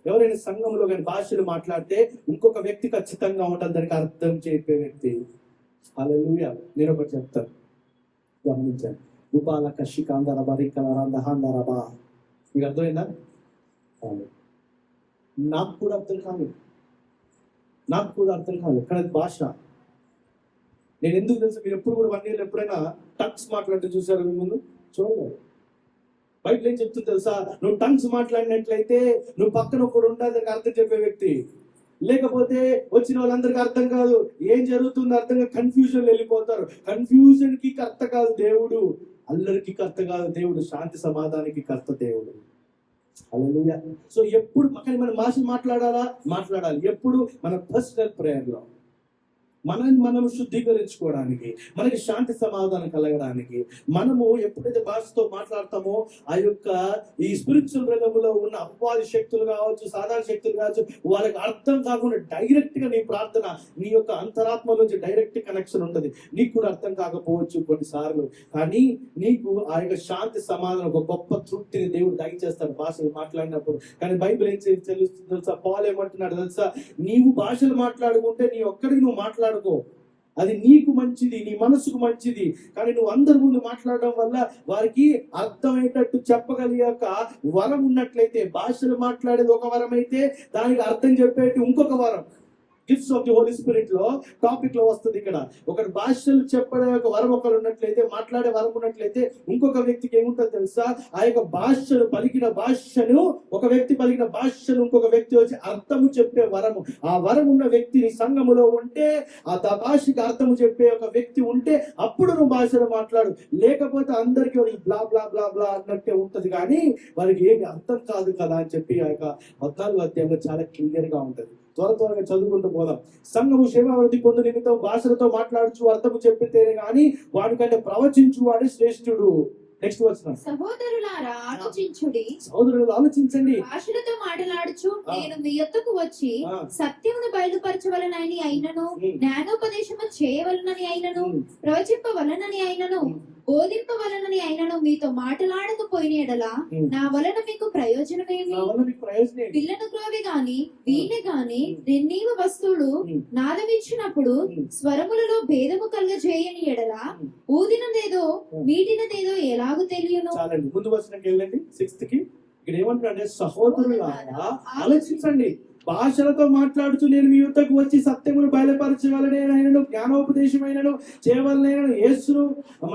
ఎవరైనా సంఘంలో కానీ భాషలు మాట్లాడితే ఇంకొక వ్యక్తి ఖచ్చితంగా ఉంటుంది దానికి అర్థం చెప్పే వ్యక్తి. హల్లెలూయా. నేను ఒకటి చెప్తాను, గమనించండి. ఉపాల కషికాందరబా రికలరాందహాందరబా, మీకు అర్థమైందా? నాకు కూడా అర్థం కాదు, కానీ అది భాష. నేను ఎందుకు తెలుసు, మీరు ఎప్పుడు కూడా 1 year ఎప్పుడైనా టంగ్స్ మాట్లాడితే చూసారు మీ ముందు? చూడలేదు. బైబిల్ ఏం చెప్తుంది తెలుసా, నువ్వు టంగ్స్ మాట్లాడినట్లయితే నువ్వు పక్కన ఒకడు ఉండాలి దానికి అర్థం చెప్పే వ్యక్తి, లేకపోతే వచ్చిన వాళ్ళందరికీ అర్థం కాదు, ఏం జరుగుతుందో అర్థంగా కన్ఫ్యూజన్ వెళ్ళిపోతారు. కన్ఫ్యూజన్ కి కర్త కాదు దేవుడు, అల్లరికి కర్త కాదు దేవుడు, శాంతి సమాధానానికి కర్త దేవుడు. హల్లెలూయా. సో ఎప్పుడు మన భాష మాట్లాడాలి ఎప్పుడు? మన పర్సనల్ ప్రేయర్ లో మనం శుద్ధీకరించుకోవడానికి, మనకి శాంతి సమాధానం కలగడానికి. మనము ఎప్పుడైతే భాషతో మాట్లాడతామో ఆ యొక్క ఈ స్పిరిచువల్ రంగంలో ఉన్న అపవాది శక్తులు కావచ్చు, సాధారణ శక్తులు కావచ్చు, వాళ్ళకి అర్థం కాకుండా డైరెక్ట్ గా నీ ప్రార్థన, నీ యొక్క అంతరాత్మ నుంచి డైరెక్ట్ కనెక్షన్ ఉంటుంది. నీకు కూడా అర్థం కాకపోవచ్చు కొన్నిసార్లు, కానీ నీకు ఆ యొక్క శాంతి సమాధానం, ఒక గొప్ప తృప్తిని దేవుడు దయచేస్తాడు భాషలు మాట్లాడినప్పుడు. కానీ బైబిల్ ఏం తెలుస్తుంది తెలుసా, పౌలు ఏమంటున్నాడు తెలుసా, నీవు భాషలు మాట్లాడుకుంటే నీ ఒక్కడికి నువ్వు మాట్లాడుకో, అది నీకు మంచిది, నీ మనసుకు మంచిది. కానీ నువ్వు అందరి ముందు మాట్లాడడం వల్ల వారికి అర్థమయ్యేటట్టు చెప్పగలిగాక వరం ఉన్నట్లయితే, భాషలు మాట్లాడేది ఒక వరం అయితే దానికి అర్థం చెప్పేటి ఇంకొక వరం. Gifts of the Holy Spirit లో టాపిక్ లో వస్తుంది ఇక్కడ. ఒకటి భాషలు చెప్పడం యొక్క వరం ఒకరు ఉన్నట్లయితే, మాట్లాడే వరం ఉన్నట్లయితే, ఇంకొక వ్యక్తికి ఏముంటుంది తెలుసా, ఆ యొక్క భాషను పలికిన భాషను, ఒక వ్యక్తి పలికిన భాషను ఇంకొక వ్యక్తి వచ్చి అర్థము చెప్పే వరము. ఆ వరం ఉన్న వ్యక్తిని సంఘములో ఉంటే, ఆ భాషకి అర్థము చెప్పే ఒక వ్యక్తి ఉంటే అప్పుడు నువ్వు భాషను మాట్లాడు. లేకపోతే అందరికీ బ్లా బ్లా బ్లా బ్లా అన్నట్టే ఉంటది, కానీ వారికి ఏమి అర్థం కాదు కదా అని చెప్పి ఆ యొక్క 14వ అధ్యాయంలో చాలా క్లియర్ గా ఉంటది. త్వరగా చదువుకుంటూ పోదాం. సంఘము సేవావృద్ధి పొందు నిమిత్తం భాషలతో మాట్లాడుచు అర్థము చెప్పితేనే గాని వాడికంటే ప్రవచించు వాడే శ్రేష్ఠుడు. నెక్స్ట్ వచనం. సహోదరులారా ఆలోచించుడి, సహోదరులు ఆలోచించండి. భాషలతో మాట్లాడుచు నేను మీ యొద్దకు వచ్చి సత్యమును బయలుపరచవలనని అయినను, జ్ఞానోపదేశము చేయవలనని అయినను, ప్రవచింపవలనని అయినను, బోధింపవలనని అయినను మీతో మాట్లాడకపోయిన ఎడల నా వలన మీకు ప్రయోజనమేమి? పిల్లను గ్రోవి గాని వీణె గాని నిర్ణీవ వస్తువులు నాదవిచ్చినప్పుడు స్వరములలో భేదము కలుగజేయని ఎడల ఊదినదేదో మీటినదేదో ఎలాగూ తెలియను? చాలండి, ముందు వచనంకి వెళ్ళండి. 6th కి ఇక్కడ ఏమంటారంటే, సహోదరులారా ఆలోచించండి, భాషలతో మాట్లాడుతూ నేను మీ యుద్ధకు వచ్చి సత్యమును బయలుపరచవలనైనను, జ్ఞానోపదేశమైనను చేయవలనైనను, యేసును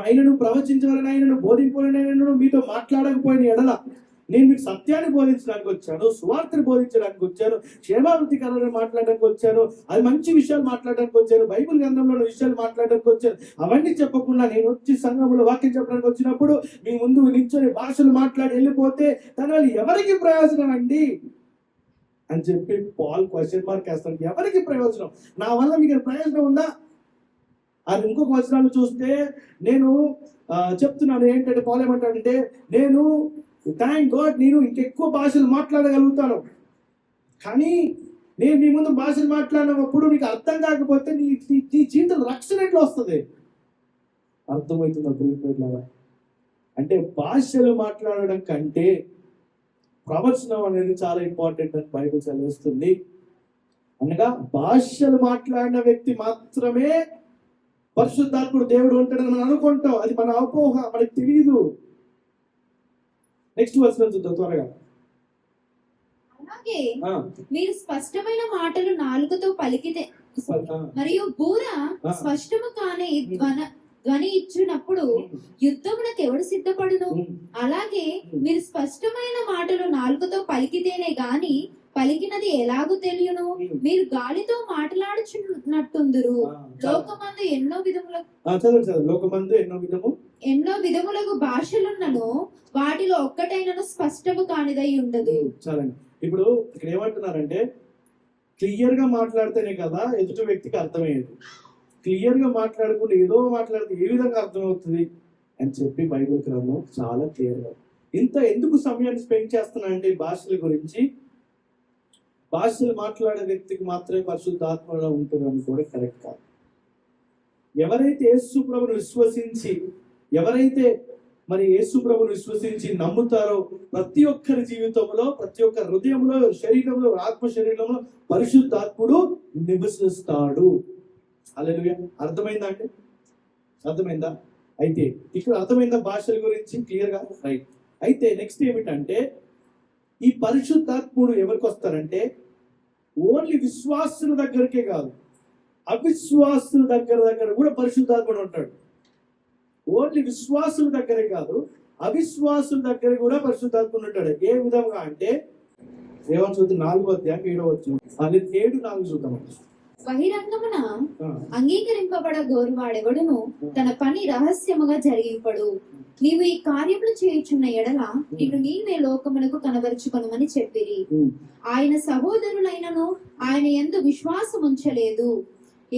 అయినను, ప్రవచించవలనైనను, బోధింపవలనైనను మీతో మాట్లాడకపోయిన ఎడల నేను మీకు సత్యాన్ని బోధించడానికి వచ్చాను, సువార్తను బోధించడానికి వచ్చాను, క్షేమాభివృద్ధికరమైన మాట్లాడడానికి వచ్చాను, అది మంచి విషయాలు మాట్లాడడానికి వచ్చాను, బైబిల్ గ్రంథంలో విషయాలు మాట్లాడడానికి వచ్చాను. అవన్నీ చెప్పకుండా నేను వచ్చి సంఘంలో వాక్యం చెప్పడానికి వచ్చినప్పుడు మీ ముందు నిల్చొని భాషలు మాట్లాడి వెళ్ళిపోతే దానివల్ల ఎవరికి ప్రయోజనం అండి అని చెప్పి పాల్ క్వశ్చన్ మార్క్ వేస్తాడు. ఎవరికి ప్రయోజనం? నా వల్ల మీకు ప్రయోజనం ఉందా? అది ఇంకొక వచనాలు చూస్తే నేను చెప్తున్నాను ఏంటంటే, పాల్ ఏమంటాడంటే, నేను థ్యాంక్ గాడ్ నేను ఇంకెక్కువ భాషలు మాట్లాడగలుగుతాను, కానీ నేను మీ ముందు భాషలు మాట్లాడినప్పుడు నీకు అర్థం కాకపోతే నీ జీవితం రక్షణ ఎట్లా వస్తుంది? అర్థమవుతుంది అంటే భాషలు మాట్లాడడం కంటే ప్రవచనం అనేది చాలా ఇంపార్టెంట్ అని బైబిల్ చదివిస్తుంది. అనగా భాషలు మాట్లాడిన వ్యక్తి మాత్రమే పరిశుద్ధాత్ముడు దేవుడు ఉంటాడని మనం అనుకుంటాం. అది మన అపోహ, మనకి తెలియదు. నెక్స్ట్ వర్స్ చూద్దాం త్వరగా. అలాగే ఆ, మీరు స్పష్టమైన మాటలు నాలుకతో పలికితే ఆ, మరియు బూర ఆ. స్పష్టము కాని ధ్వని ఇచ్చినప్పుడు యుద్ధమునకు ఎవడు సిద్ధపడును? ఉమ్, అలాగే మీరు స్పష్టమైన మాటలు నాలుకతో పలికితేనే గాని పలికినది ఎలాగూ తెలియను? మీరు గాలితో మాట్లాడుచున్నట్టుందురు. ఆ, చాలా. లోకమందు ఎన్నో విధముల చదవండి. లోకమందు ఎన్నో విధములకు భాషలున్నను వాటిలో ఒక్కటైనను స్పష్టము కానిదై ఉండదు. చాలండి. ఇప్పుడు ఇక్కడ ఏమంటున్నారంటే క్లియర్ గా మాట్లాడితేనే కదా ఎదుటి వ్యక్తికి అర్థమయ్యేది. క్లియర్ గా మాట్లాడకుండా ఏదో మాట్లాడితే ఏ విధంగా అర్థమవుతుంది అని చెప్పి బైబిల్ గ్రంథం చాలా క్లియర్ గా. ఇంత ఎందుకు సమయాన్ని స్పెండ్ చేస్తున్నానంటే ఈ భాషల గురించి, భాషలు మాట్లాడే వ్యక్తికి మాత్రమే పరిశుద్ధాత్మగా ఉంటుంది అని కూడా కరెక్ట్ కాదు. ఎవరైతే యేసు ప్రభువును విశ్వసించి, ఎవరైతే మరి యేసు ప్రభువును విశ్వసించి నమ్ముతారో ప్రతి ఒక్కరి జీవితంలో, ప్రతి ఒక్క హృదయంలో, శరీరంలో, ఆత్మ శరీరంలో పరిశుద్ధాత్ముడు నివసిస్తాడు. హల్లెలూయా. అర్థమైందా అండి? అర్థమైందా? అయితే ఇక్కడ అర్థమైందా భాషల గురించి క్లియర్ గా? రైట్. అయితే నెక్స్ట్ ఏమిటంటే ఈ పరిశుద్ధాత్ముడు ఎవరికి వస్తారంటే ఓన్లీ విశ్వాసుల దగ్గరికే కాదు, అవిశ్వాసుల దగ్గర కూడా పరిశుద్ధాత్ముడు ఉంటాడు. ఓన్లీ విశ్వాసుల దగ్గరే కాదు, అవిశ్వాసుల దగ్గర కూడా పరిశుద్ధాత్ముడు ఉంటాడు. ఏ విధంగా అంటే ఏమని చూద్దాం, 4వ అధ్యాయం 7వ వచనం. 7:4 చూద్దాం. బహిరంగమున ఆ, అంగీకరింపబడ గోరువాడెవడును తన పని రహస్యముగా జరిగింపడు. నీవు ఈ కార్యములు చేయుచున్న ఎడల నిన్ను నీవే లోకమునకు కనబరుచుకొనుమని చెప్పిరి. ఉమ్, ఆయన సహోదరులైనను ఆయన యందు విశ్వాసం ఉంచలేదు.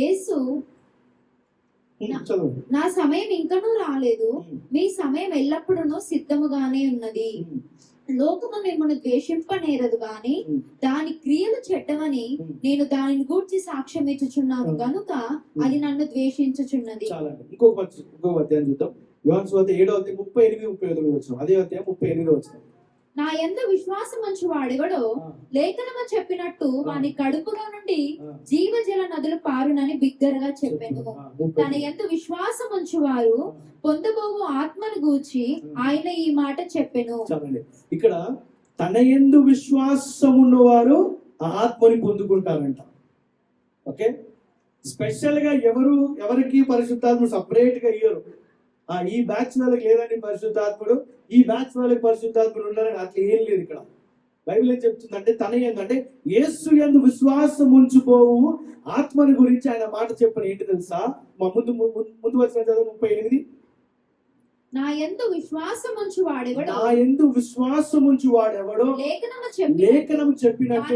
యేసు చదవండి. నా సమయం ఇంకనూ రాలేదు, ఉమ్, మీ సమయం ఎల్లప్పుడూ సిద్ధముగానే ఉన్నది. ఉమ్, లోకము మిమ్మల్ని ద్వేషింపనేరదు గాని దాని క్రియలు చెడ్డవని నేను దానిని గూర్చి సాక్ష్యం ఇచ్చుచున్నాను గనుక అది నన్ను ద్వేషించుచున్నది. చాలా. ఇంకొక అధ్యాయం చూద్దాం. యోహాను సువార్త 7వ అధ్యాయం 38-39 వచనం. అదే అధ్యాయం 38వ వచనం. నా యందు విశ్వాసం ఉంచు వాడెవడో లేఖనము చెప్పినట్టు వాని కడుపులో నుండి జీవజల నదులు పారునని బిగ్గరగా చెప్పెను. తన యందు విశ్వాసం ఉంచువారు పొందబోవు ఆత్మను గూర్చి ఆయన ఈ మాట చెప్పెను. చాలండి. ఇక్కడ తన యందు విశ్వాసం ఉన్నవారు ఆ ఆత్మని పొందుకుంటారంట. ఓకే, స్పెషల్ గా ఎవరికి పరిశుద్ధాత్మ సపరేట్ గా ఇయ్యరు. ఈ బ్యాచ్ వాళ్ళకి లేదండి పరిశుద్ధాత్ముడు, ఈ బ్యాచ్ వాళ్ళకి పరిశుద్ధాత్ముడు ఉన్నారని అట్లా ఏం లేదు. ఇక్కడ బైబిల్ ఏం చెప్తుందంటే తన ఏంటంటే యేసు యందు విశ్వాసం ఉంచుకోవు ఆత్మని గురించి ఆయన మాట చెప్పని ఏంటి తెలుసా? మా ముందు వచ్చిన చదువు 38. నా యందు విశ్వాసం ఉంచు వాడెవడో నా యందు విశ్వాసం ఉంచు వాడెవడో లేఖనము చెప్పినట్టు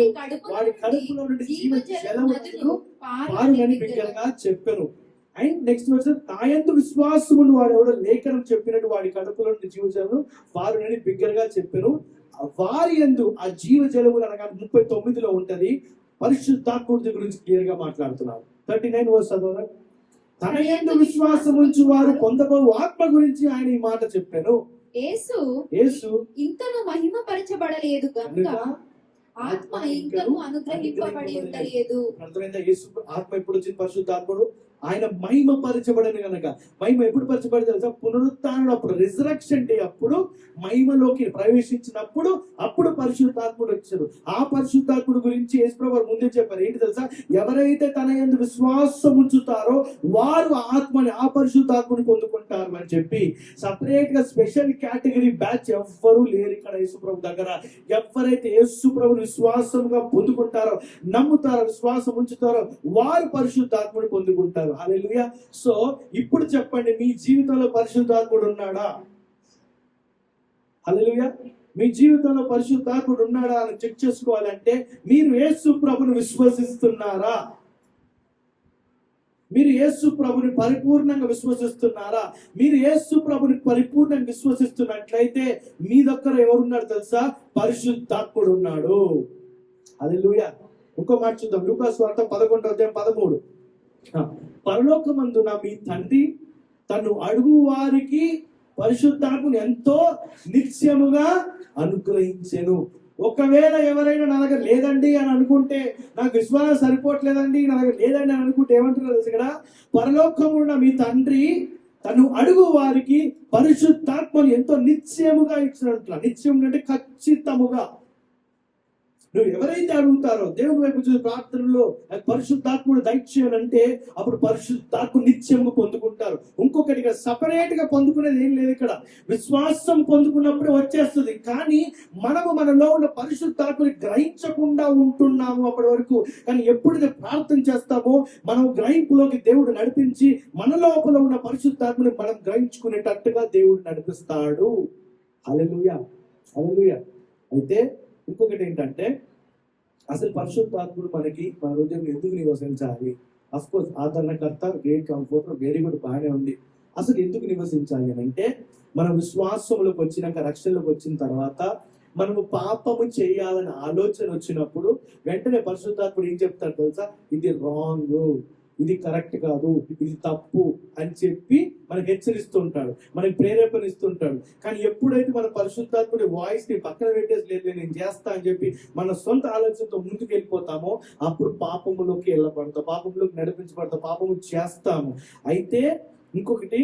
వాడి కడుపులో నుండి జీవ జలములు పారునని బిగ్గరగా చెప్పెను. అండ్ నెక్స్ట్ వర్స్, నా యందు విశ్వాసం ఉన్న వాడు ఎవడో లేఖనం చెప్పినట్టు వాడి కడుపులో నుండి జీవజలము పారునని బిగ్గరగా చెప్పెను. వారి యందు ఆ జీవజలములు అనగా 39లో ఉంటది. పరిశుద్ధాత్ముడి గురించి క్లియర్ గా మాట్లాడుతున్నారు. 39 వర్స్ చదవండి. తన యందు విశ్వాసం ఉంచు వారు పొందబోవు ఆత్మ గురించి ఆయన ఈ మాట చెప్పాను. యేసు ఇంకను మహిమపరచబడలేదు గనుక ఆత్మ ఇంకను అనుగ్రహింపబడి ఉండలేదు. యేసు ఆత్మ ఎప్పుడు వచ్చింది? పరిశుద్ధాత్ముడు ఆయన మహిమ పరచబడని గనక. మహిమ ఎప్పుడు పరచబడి తెలుసా? పునరుత్థానం అప్పుడు, రిజరక్షన్ డే అప్పుడు మహిమలోకి ప్రవేశించినప్పుడు అప్పుడు పరిశుద్ధాత్ముడు వచ్చాడు. ఆ పరిశుద్ధాత్ముడు గురించి యేసుప్రభువు ముందే చెప్పారు. ఏంటి తెలుసా? ఎవరైతే తన యందు విశ్వాసం ఉంచుతారో వారు ఆత్మని, ఆ పరిశుద్ధాత్ముని పొందుకుంటారు అని చెప్పి సపరేట్ గా స్పెషల్ కేటగిరీ బ్యాచ్ ఎవ్వరూ లేరు ఇక్కడ యేసుప్రభు దగ్గర. ఎవరైతే యేసుప్రభుని విశ్వాసంగా పొందుకుంటారో, నమ్ముతారో, విశ్వాసం ఉంచుతారో వారు పరిశుద్ధాత్ముని పొందుకుంటారు. హల్లెలూయా. సో ఇప్పుడు చెప్పండి, మీ జీవితంలో పరిశుద్ధాత్ముడు ఉన్నాడా? హల్లెలూయా. మీ జీవితంలో పరిశుద్ధాత్ముడు ఉన్నాడా అని చెక్ చేసుకోవాలంటే మీరు యేసు ప్రభుని విశ్వసిస్తున్నారా? మీరు యేసు ప్రభుని పరిపూర్ణంగా విశ్వసిస్తున్నారా? మీరు యేసు ప్రభుని పరిపూర్ణంగా విశ్వసిస్తున్నట్లయితే మీ దగ్గర ఎవరున్నారు తెలుసా? పరిశుద్ధాత్ముడు ఉన్నాడు. హల్లెలూయా. ఇంకో మాట చూద్దాం. లూకా సువార్త 11వ అధ్యాయం 13. పరలోకమందున మీ తండ్రి తను అడుగు వారికి పరిశుద్ధాత్మను ఎంతో నిత్యముగా అనుగ్రహించెను. ఒకవేళ ఎవరైనా నా దగ్గర లేదండి అని అనుకుంటే, నాకు విశ్వాసం సరిపోవట్లేదండి, నా దగ్గర లేదండి అని అనుకుంటే ఏమంటున్నారు ఇక్కడ? పరలోకమున్న మీ తండ్రి తను అడుగు వారికి పరిశుద్ధాత్మను ఎంతో నిశ్చయముగా ఇచ్చినట్ల. నిశ్చయం అంటే ఖచ్చితముగా. నువ్వు ఎవరైతే అడుగుతారో దేవుని వైపు చూసి ప్రార్థనలో పరిశుద్ధాత్ముడు దయచేయాలంటే అప్పుడు పరిశుద్ధాత్మ నిత్యంగా పొందుకుంటారు. ఇంకొకటిగా సపరేట్ గా పొందుకునేది ఏం లేదు. ఇక్కడ విశ్వాసం పొందుకున్నప్పుడే వచ్చేస్తుంది. కానీ మనము మనలో ఉన్న పరిశుద్ధాత్మని గ్రహించకుండా ఉంటున్నాము అప్పటి వరకు. కానీ ఎప్పుడైతే ప్రార్థన చేస్తామో మనం గ్రహింపులోకి దేవుడు నడిపించి మన లోపల ఉన్న పరిశుద్ధాత్మని మనం గ్రహించుకునేటట్టుగా దేవుడు నడిపిస్తాడు. హల్లెలూయా, హల్లెలూయా. అయితే ఇంకొకటి ఏంటంటే, అసలు పరిశుద్ధాత్ముడు మనకి మన హృదయం ఎందుకు నివసించాలి? అఫ్ కోర్స్ ఆదరణకర్త, గ్రేట్ కంఫర్ట్, వెరీ గుడ్, బాగానే ఉంది. అసలు ఎందుకు నివసించాలి అని అంటే, మన విశ్వాసంలోకి వచ్చినాక, రక్షణలోకి వచ్చిన తర్వాత మనము పాపము చేయాలని ఆలోచన వచ్చినప్పుడు వెంటనే పరిశుద్ధాత్ముడు ఏం చెప్తాడు తెలుసా? ఇది రాంగ్, ఇది కరెక్ట్ కాదు, ఇది తప్పు అని చెప్పి మనకి హెచ్చరిస్తూ ఉంటాడు, మనకి ప్రేరేపణ ఇస్తుంటాడు. కానీ ఎప్పుడైతే మన పరిశుద్ధాత్ముడి వాయిస్ ని పక్కన పెట్టేసి లేదు నేను చేస్తా అని చెప్పి మన సొంత ఆలోచనతో ముందుకు వెళ్ళిపోతామో అప్పుడు పాపములోకి వెళ్ళబడతాం, పాపంలోకి నడిపించబడతాం, పాపము చేస్తాము. అయితే ఇంకొకటి,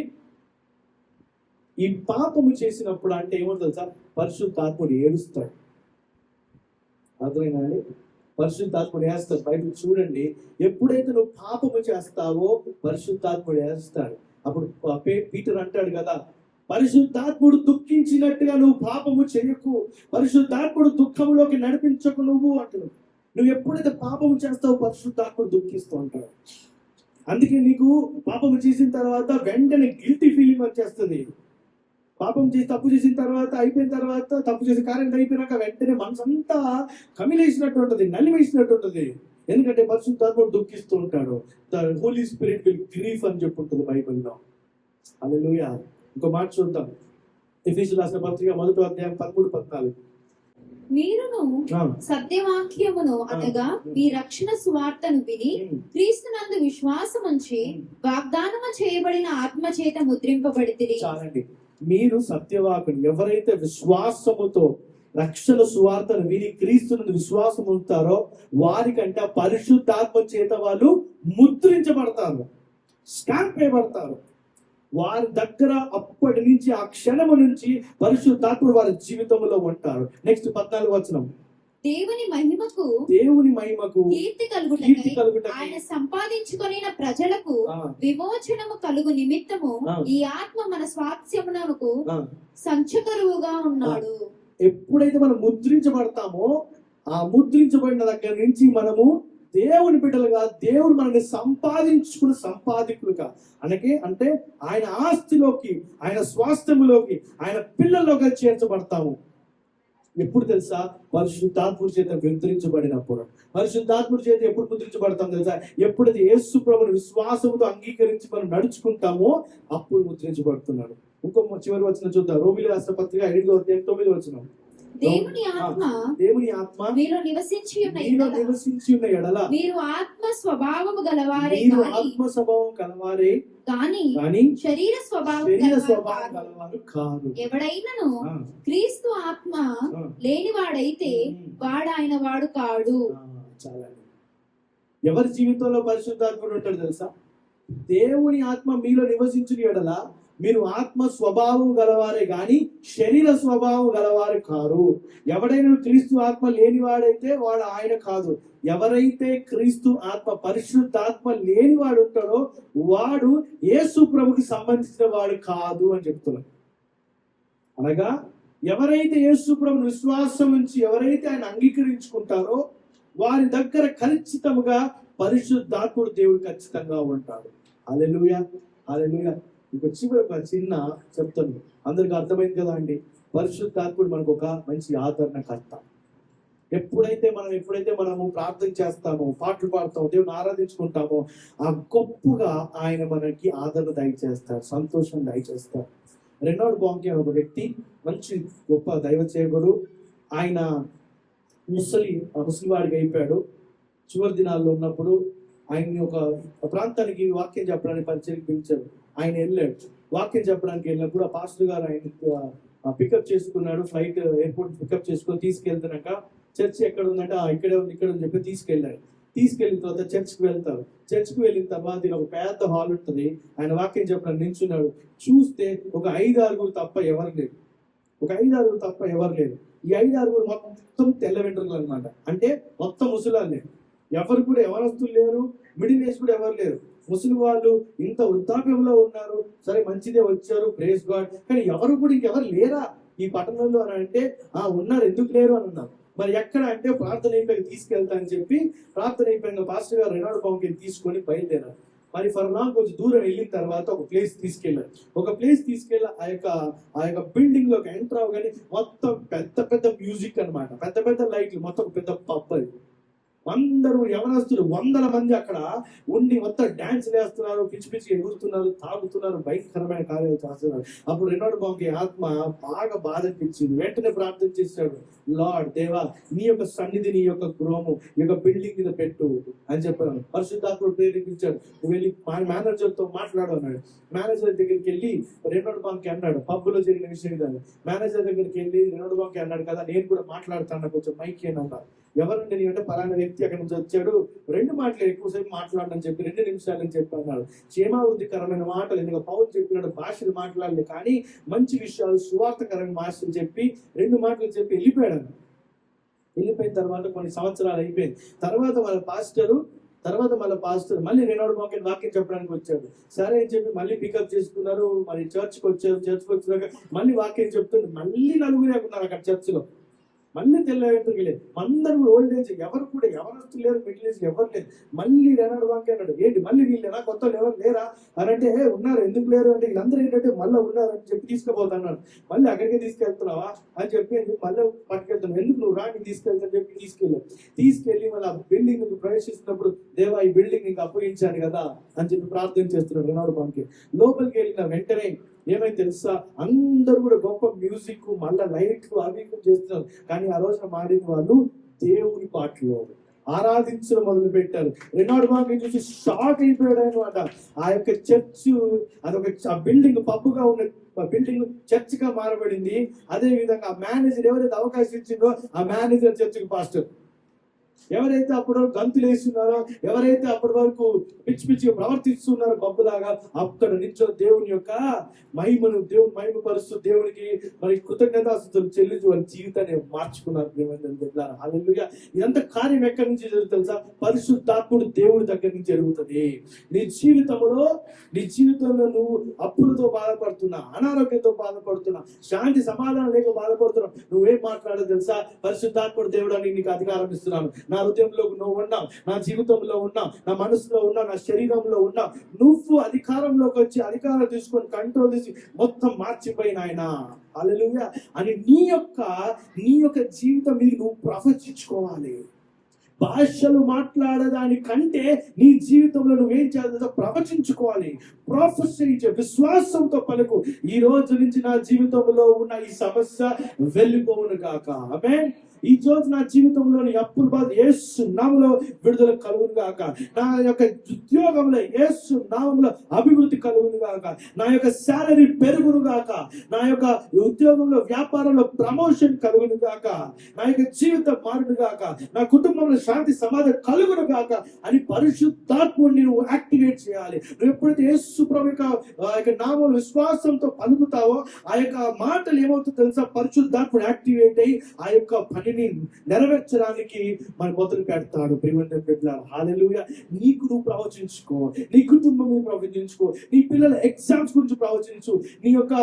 ఈ పాపము చేసినప్పుడు అంటే ఏమో తెలుసా? పరిశుద్ధాత్ముడు ఏడుస్తాడు. అర్థమైనా అండి? పరిశుద్ధాత్ముడు వేస్తాడు. బయట చూడండి, ఎప్పుడైతే నువ్వు పాపము చేస్తావో పరిశుద్ధాత్ముడు వేస్తాడు. అప్పుడు పీటర్ అంటాడు కదా, పరిశుద్ధాత్ముడు దుఃఖించినట్టుగా నువ్వు పాపము చేయకు, పరిశుద్ధాత్ముడు దుఃఖంలోకి నడిపించకు నువ్వు అంటున్నావు. నువ్వు ఎప్పుడైతే పాపము చేస్తావో పరిశుద్ధాత్ముడు దుఃఖిస్తూ ఉంటాడు. అందుకే నీకు పాపము చేసిన తర్వాత వెంటనే గిల్టీ ఫీలింగ్ వచ్చేస్తుంది. పాపం చేసి తప్పు చేసిన తర్వాత అయిపోయిన తర్వాత, తప్పు చేసిన కార్యం అయిపోయినాక వెంటనే మనసంతా కమిలేసినట్టు ఉంటుంది, నలివేసినట్టు ఉంటుంది. ఎందుకంటే పరిశుద్ధాత్ముడు దుఃఖిస్తూ ఉంటాడు. The Holy Spirit will grief అని చెప్పుంటుంది బైబిల్లో. హల్లెలూయా. ఇంకో మాట చూద్దాం. ఎఫెసీయులకు రాసిన పత్రిక 1వ అధ్యాయం 13-14. మీరును సత్యవాక్యమును అనగా మీ రక్షణ సువార్తను విని క్రీస్తునందు విశ్వాసముంచి వాగ్దానము చేయబడిన ఆత్మ చేత ముద్రింపబడితిరి. చాలండి. మీరు సత్యవాకుని ఎవరైతే విశ్వాసముతో రక్షణ సువార్తను విని క్రీస్తునందు విశ్వాసం ఉంటారో వారికంటే పరిశుద్ధాత్మ చేత వాళ్ళు ముద్రించబడతారు, స్టాంప్ వేయబడతారు. వారి దగ్గర అప్పటి నుంచి ఆ క్షణము నుంచి పరిశుద్ధాత్ముడు వారి జీవితంలో ఉంటారు. నెక్స్ట్ 14వ వచనం. దేవుని మహిమకు కీర్తి కలుగుటకై ఆయన సంపాదించుకొనిన ప్రజలకు విమోచనము కలుగు నిమిత్తము ఈ ఆత్మ మన స్వాస్థ్యమునకు సంచకరువుగా ఉన్నాడు. ఎప్పుడైతే మనం ముద్రించబడతామో ఆ ముద్రించబడిన దగ్గర నుంచి మనము దేవుని బిడ్డలుగా, దేవుడు మనల్ని సంపాదించుకున్న సంపాదికులుగా అంటే ఆయన ఆస్తిలోకి, ఆయన స్వాస్థ్యములోకి, ఆయన పిల్లల్లోకి చేర్చబడతాము. ఎప్పుడు తెలుసా? పరిశుద్ధాత్ముడి చేత ముద్రించబడినప్పుడు. పరిశుద్ధాత్ముడి చేత ఎప్పుడు ముద్రించబడతాం తెలుసా? ఎప్పుడైతే యేసు ప్రభువుని విశ్వాసముతో అంగీకరించి మనం నడుచుకుంటామో అప్పుడు ముద్రించబడుతున్నాడు. ఇంకో చివరి వచనం చూద్దాం. రోమీయులకు రాసిన పత్రిక 5వ అధ్యాయం 9వ వచనం. దేవుని ఆత్మ మీలో నివసించి ఉన్న ఎడల మీరు ఆత్మ స్వభావము గలవారే గాని శరీర స్వభావం గలవారు కాదు. ఎవడైనను క్రీస్తు ఆత్మ లేనివాడైతే వాడాయన వాడు కాడు. చాలా. ఎవరి జీవితంలో పరిశుద్ధాత్ముడు ఉంటాడు తెలుసా? దేవుని ఆత్మ మీలో నివసించిన ఎడల మీరు ఆత్మ స్వభావం గలవారే గాని శరీర స్వభావం గలవారు కారు. ఎవడైనా క్రీస్తు ఆత్మ లేనివాడైతే వాడు ఆయన కాదు. ఎవరైతే క్రీస్తు ఆత్మ, పరిశుద్ధాత్మ లేనివాడు ఉంటాడో వాడు యేసు ప్రభుకి సంబంధించిన వాడు కాదు అని చెప్తున్నాడు. అనగా ఎవరైతే యేసు ప్రభుని విశ్వాసం నుంచి ఎవరైతే ఆయన అంగీకరించుకుంటారో వారి దగ్గర ఖచ్చితంగా పరిశుద్ధాత్ముడు దేవుడు ఖచ్చితంగా ఉంటాడు. హల్లెలూయా, హల్లెలూయా. ఇంకో చివరి ఒక చిన్న చెప్తాను, అందరికి అర్థమైంది కదా అండి. పరిశుద్ధాత్ముడు మనకు ఒక మంచి ఆదరణకర్త. ఎప్పుడైతే మనము ప్రార్థన చేస్తామో, పాటలు పాడతామో, దేవుని ఆరాధించుకుంటామో ఆ గొప్పగా ఆయన మనకి ఆదరణ దయచేస్తారు, సంతోషం దయచేస్తారు. రెనాల్డ్ బాంకే ఒక వ్యక్తి, మంచి గొప్ప దైవ సేవకుడు. ఆయన ముసలివాడికి అయిపోయాడు. చివరి దినాల్లో ఉన్నప్పుడు ఆయన్ని ఒక ప్రాంతానికి వాక్యం చెప్పడానికి పరిచయం పిలిచారు. ఆయన వెళ్ళాడు. వాక్యం చెప్పడానికి వెళ్ళినప్పుడు ఆ పాస్టర్ గారు ఆయన పికప్ చేసుకున్నాడు. ఫ్లైట్ ఎయిర్పోర్ట్ పికప్ చేసుకొని తీసుకెళ్తున్నాక చర్చి ఎక్కడ ఉందంటే ఇక్కడే ఉంది, ఇక్కడ అని చెప్పి తీసుకెళ్ళాడు. తీసుకెళ్ళిన తర్వాత చర్చ్కి వెళ్తారు. చర్చ్కి వెళ్ళిన తర్వాత ఈయన ఒక పెద్ద హాల్ ఉంటుంది, ఆయన వాక్యం చెప్పడానికి నిల్చున్నాడు. చూస్తే ఒక 5-6 తప్ప ఎవరు లేరు. ఒక 5-6 తప్ప ఎవరు లేరు. ఈ 5-6 మొత్తం తెల్ల వెంట్రుకలు అనమాట. అంటే మొత్తం ముసలాళ్ళే. ఎవరు కూడా ఎవరస్తులు లేరు, మిడిల్ ఏజ్ కూడా ఎవరు లేరు. ముసలి వాళ్ళు ఇంత వృద్ధాప్యంలో ఉన్నారు. సరే మంచిదే, వచ్చారు, ప్రేజ్ గాడ్. కానీ ఎవరు కూడా ఇంకెవరు లేరా ఈ పట్టణంలో అని అంటే ఉన్నారు, ఎందుకు లేరు అని అన్నారు. మరి ఎక్కడ అంటే ప్రార్థన అయిపోయి తీసుకెళ్తా అని చెప్పి ప్రార్థన అయిపోయిన పాస్టర్ గారు రెనాల్డ్ బాంకి తీసుకొని బయలుదేరారు. మరి ఫర్లాంగ్ కొంచెం దూరం వెళ్ళిన తర్వాత ఒక ప్లేస్ తీసుకెళ్ళారు. ఒక ప్లేస్ తీసుకెళ్ళి ఆ యొక్క బిల్డింగ్ లోకి ఎంటర్ అవగానే మొత్తం పెద్ద పెద్ద మ్యూజిక్ అన్నమాట, పెద్ద పెద్ద లైట్లు, మొత్తం పెద్ద పబ్ అది. అందరూ యవనస్తులు 100 మంది అక్కడ ఉండి మొత్తం డాన్స్ వేస్తున్నారు, పిచ్చి పిచ్చి ఎగురుతున్నారు, తాగుతున్నారు, భయంకరమైన కార్యాలు చేస్తున్నారు. అప్పుడు రెనాల్డ్ బాంకి ఆత్మ బాగా బాధ అనిపించింది. వెంటనే ప్రార్థన చేశాడు, లార్డ్ దేవా, నీ యొక్క సన్నిధి, నీ యొక్క గృహము ఈ యొక్క బిల్డింగ్ మీద పెట్టు అని చెప్పాను. పరిశుద్ధాత్ముడు ప్రేరేపించాడు, నువ్వు వెళ్ళి మేనేజర్ తో మాట్లాడు అన్నాడు. మేనేజర్ దగ్గరికి వెళ్ళి రెనాల్డ్ బాంకి అన్నాడు, పబ్బులో జరిగిన విషయం కాదు. మేనేజర్ దగ్గరికి వెళ్ళి రెనాల్డ్ బాంకి అన్నాడు కదా, నేను కూడా మాట్లాడుతాను, కొంచెం మైక్ అని అన్నారు. ఎవరంటే నీ అంటే పలానా వ్యక్తి అక్కడి నుంచి వచ్చాడు, 2 మాటలు ఎక్కువసేపు మాట్లాడని చెప్పి 2 నిమిషాలని చెప్పి అన్నాడు. క్షేమావృద్ధికరమైన మాటలు, ఎందుకు పౌలు చెప్పినట్టు భాషలు మాట్లాడలే, కానీ మంచి విషయాలు, సువార్తకరమైన భాషలు చెప్పి 2 మాటలు చెప్పి వెళ్ళిపోయాడు. వెళ్ళిపోయిన తర్వాత కొన్ని సంవత్సరాలు అయిపోయింది. తర్వాత వాళ్ళ పాస్టర్ మళ్ళీ రెనాల్డ్ బాంకి వాక్యం చెప్పడానికి వచ్చాడు. సరే అని చెప్పి మళ్ళీ పికప్ చేసుకున్నారు. మరి చర్చ్కి వచ్చారు. చర్చ్కి వచ్చినాక మళ్ళీ వాక్యం చెప్తుంది. మళ్ళీ 4 ఉన్నారు అక్కడ చర్చ్లో. మళ్ళీ తెల్ల వెంట్రుకలు లేదు, అందరూ ఓల్డ్ ఏజ్, ఎవరు కూడా ఎవరొస్తు లేరు, మిడిల్ ఏజ్ ఎవరు లేరు. మళ్ళీ రెనాల్డ్ బాంకి అన్నాడు, ఏంటి మళ్ళీ వీళ్ళేనా, కొత్త ఎవరు లేరా అని అంటే, ఉన్నారు, ఎందుకు లేరు అంటే, వీళ్ళందరూ ఏంటంటే మళ్ళీ ఉన్నారు అని చెప్పి తీసుకుపోతున్నాడు. మళ్ళీ అక్కడికే తీసుకెళ్తున్నావా అని చెప్పి మళ్ళీ పట్టుకెళ్తున్నావు, ఎందుకు నువ్వు రాని తీసుకెళ్తాను చెప్పి తీసుకెళ్ళి మళ్ళీ ఆ బిల్డింగ్ ప్రవేశిస్తున్నప్పుడు, దేవా ఈ బిల్డింగ్ నీకు అప్పగించాను కదా అని చెప్పి ప్రార్థన చేస్తున్నాడు రెనాల్డ్ బాంకి. లోపలికి వెళ్ళిన వెంటనే ఏమైంది తెలుసా, అందరూ కూడా గొప్ప మ్యూజిక్, మళ్ళా లైట్ అవి చేస్తున్నారు. కానీ ఆ రోజున మాడిన వాళ్ళు దేవుని పాటలు ఆరాధించడం మొదలు పెట్టారు. రెనాల్డ్ బాంకి చూసి షాక్ అయిపోయాడు అనమాట. ఆ యొక్క చర్చ్ అదొక బిల్డింగ్ పబ్బుగా ఉన్న బిల్డింగ్ చర్చ్ గా మారబడింది. అదే విధంగా ఆ మేనేజర్ ఎవరైతే అవకాశం ఇచ్చిందో ఆ మేనేజర్ చర్చ్కి పాస్టర్. ఎవరైతే అప్పటి వరకు గంతులు వేస్తున్నారో, ఎవరైతే అప్పటి వరకు పిచ్చి పిచ్చిగా ప్రవర్తిస్తున్నారో బొబ్బులాగా, అక్కడ నిత్యం దేవుని యొక్క మహిమ పరుస్తూ దేవునికి మరి కృతజ్ఞతాస్తుతులు చెల్లించి వాళ్ళ జీవితాన్ని మార్చుకున్నారు. హల్లెలూయా. ఇదంతా కార్యం ఎక్కడి నుంచి జరుగుతుంది తెలుసా? పరిశుద్ధాత్ముడు దేవుడి దగ్గర నుంచి జరుగుతుంది. నీ జీవితంలో నువ్వు అప్పులతో బాధపడుతున్నా, అనారోగ్యంతో బాధపడుతున్నా, శాంతి సమాధానం లేక బాధపడుతున్నావు, నువ్వేం మాట్లాడదు తెలుసా? పరిశుద్ధాత్ముడు దేవుడు అని నీకు అధికారం ఇస్తున్నాను. నా హృదయంలో నువ్వు ఉన్నావు, నా జీవితంలో ఉన్నావు, నా మనసులో ఉన్నావు, నా శరీరంలో ఉన్నావు. నువ్వు అధికారంలోకి వచ్చి అధికారం తీసుకొని కంట్రోల్ చేసి మొత్తం మార్చిపోయిన ఆయన హల్లెలూయా అని నీ యొక్క జీవితం మీద నువ్వు ప్రవచించుకోవాలి. భాషలు మాట్లాడడానికంటే నీ జీవితంలో నువ్వేం చేయాలి? ప్రవచించుకోవాలి. ప్రొఫెసీ విశ్వాసంతో పలుకు, ఈ రోజు నుంచి నా జీవితంలో ఉన్న ఈ సమస్య వెళ్ళిపోవును గాక. ఆమేన్. ఈ రోజు నా జీవితంలోని అప్పుల బాధ యేసు నామములో విడుదల కలుగును గాక. నా యొక్క ఉద్యోగంలో యేసు నామములో అభివృద్ధి కలుగును గాక. నా యొక్క సాలరీ పెరుగును గాక. నా యొక్క ఉద్యోగంలో వ్యాపారంలో ప్రమోషన్ కలుగును గాక. నా యొక్క జీవితం మారును గాక. నా కుటుంబంలో శాంతి సమాధానం కలుగును గాక అని పరిశుద్ధాత్ముడిని నువ్వు యాక్టివేట్ చేయాలి. నువ్వు ఎప్పుడైతే యేసు ప్రభు యొక్క నామములో విశ్వాసంతో పలుకుతావో ఆ యొక్క మాటలు ఏమవుతుందో తెలుసా? పరిశుద్ధాత్ముడు యాక్టివేట్ అయ్యి ఆ యొక్క పనిని నెరవేర్చడానికి మన మొదలు పెడతాడు. ప్రియమైన బిడ్డలారా, హల్లెలూయా. నీకు నువ్వు ప్రవచించుకో, నీ కుటుంబం మీద ప్రవచించుకో, నీ పిల్లల ఎగ్జామ్స్ గురించి ప్రవచించు, నీ యొక్క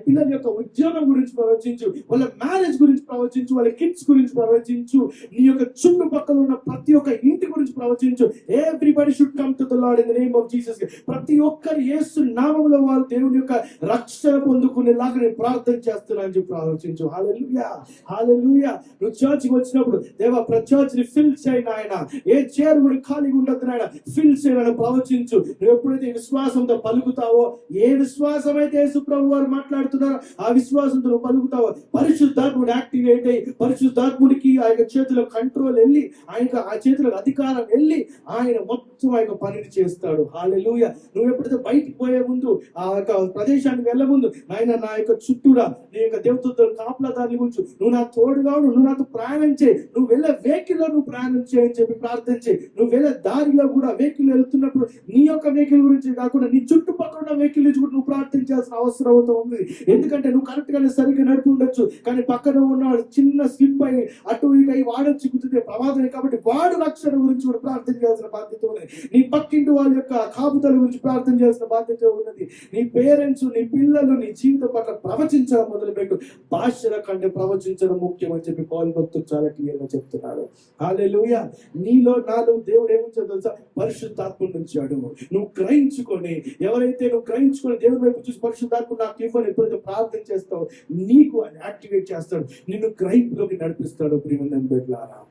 పిల్లల యొక్క ఉద్యోగం గురించి ప్రవచించు, వాళ్ళ మ్యారేజ్ గురించి ప్రవచించు, వాళ్ళ కిడ్స్ గురించి ప్రవచించు, నీ యొక్క చుట్టుపక్కల ఉన్న ప్రతి ఒక్క ఇంటి గురించి ప్రవచించు. Everybody should come to the Lord in the name of Jesus. ప్రతి ఒక్కరు యేసు నామములో వాళ్ళు దేవుని యొక్క రక్షణ పొందుకునేలాగా నేను ప్రార్థన చేస్తున్నాను అని చెప్పి ప్రవచించు. హల్లెలూయా, హల్లెలూయా. నువ్వు చర్చ్కి వచ్చినప్పుడు దేవా ప్రతి చర్చ్ ని ఫిల్ చేయి నాయన, ఏ చైర్ కూడా ఖాళీగా ఉండదు నాయన, ఫిల్ చేయని ప్రవచించు. నువ్వు ఎప్పుడైతే విశ్వాసంతో పలుకుతావో, ఏ విశ్వాసం అయితే యేసు ప్రభు వారు మాట్లాడుతున్నారో ఆ విశ్వాసంతో నువ్వు పలుకుతావో, పరిశుద్ధాత్ముడు యాక్టివేట్ అయ్యి పరిశుద్ధాత్ముడికి ఆ యొక్క చేతిలో కంట్రోల్ వెళ్ళి ఆయనకు ఆ చేతులకు అధికారం వెళ్ళి ఆయన మొత్తం ఆ యొక్క పనిని చేస్తాడు. హల్లెలూయా. నువ్వు ఎప్పుడైతే బయటికి పోయే ముందు, ఆ యొక్క ప్రదేశానికి వెళ్ళే ముందు, నాయన నా యొక్క చుట్టూరా నీ యొక్క దేవతలతో కాపలాదాన్ని ఉంచు, నువ్వు నా తోడుగా ఉండు, నువ్వు నాతో ప్రయాణం చేయి, నువ్వు వెళ్ళే వెహికల్లో నువ్వు ప్రయాణం చేయని చెప్పి ప్రార్థన చేయి. నువ్వు వెళ్ళే దారిలో కూడా వెహికల్ వెళ్తున్నప్పుడు నీ యొక్క వెహికల్ గురించి కాకుండా నీ చుట్టుపక్కల ఉన్న వెహికల్ నుంచి కూడా నువ్వు ప్రార్థించాల్సిన అవసరం ఉంది. ఎందుకంటే నువ్వు కరెక్ట్ గానే సరిగ్గా నడిపి ఉండొచ్చు, కానీ పక్కన ఉన్నవాడు చిన్న స్లిప్ అయి అటు ఇటు అయి వాడొచ్చి చిక్కుతుంటే ప్రమాదమే. కాబట్టి వాడు రక్షణ గురించి కూడా ప్రార్థన చేయాల్సిన బాధ్యత ఉన్నది. నీ పక్కింటి వాళ్ళ యొక్క కాపుదల గురించి ప్రార్థన చేయాల్సిన బాధ్యత ఉన్నది. నీ పేరెంట్స్, నీ పిల్లలు నీ జీవితం పట్ల ప్రవచించడం మొదలుపెట్టు. భాషల కంటే ప్రవచించడం ముఖ్యం అని చెప్పి పౌలు భక్తుడు చాలా క్లియర్ గా చెప్తున్నాడు. హల్లెలూయా. నీలో నాలో దేవుడు ఏముంచాడు తెలుసా? పరిశుద్ధాత్మను ఉంచాడు. నువ్వు గ్రహించుకొని, ఎవరైతే నువ్వు గ్రహించుకొని దేవుడి వైపు చూసి పరిశుద్ధాత్మ నాకు ఇవ్వని ఎప్పుడైతే ప్రార్థన చేస్తావు, నీకు ఆయన యాక్టివేట్ చేస్తాడు, నిన్ను గ్రహింపులోకి నడిపిస్తాడు. ప్రియమైన బిడ్డలారా,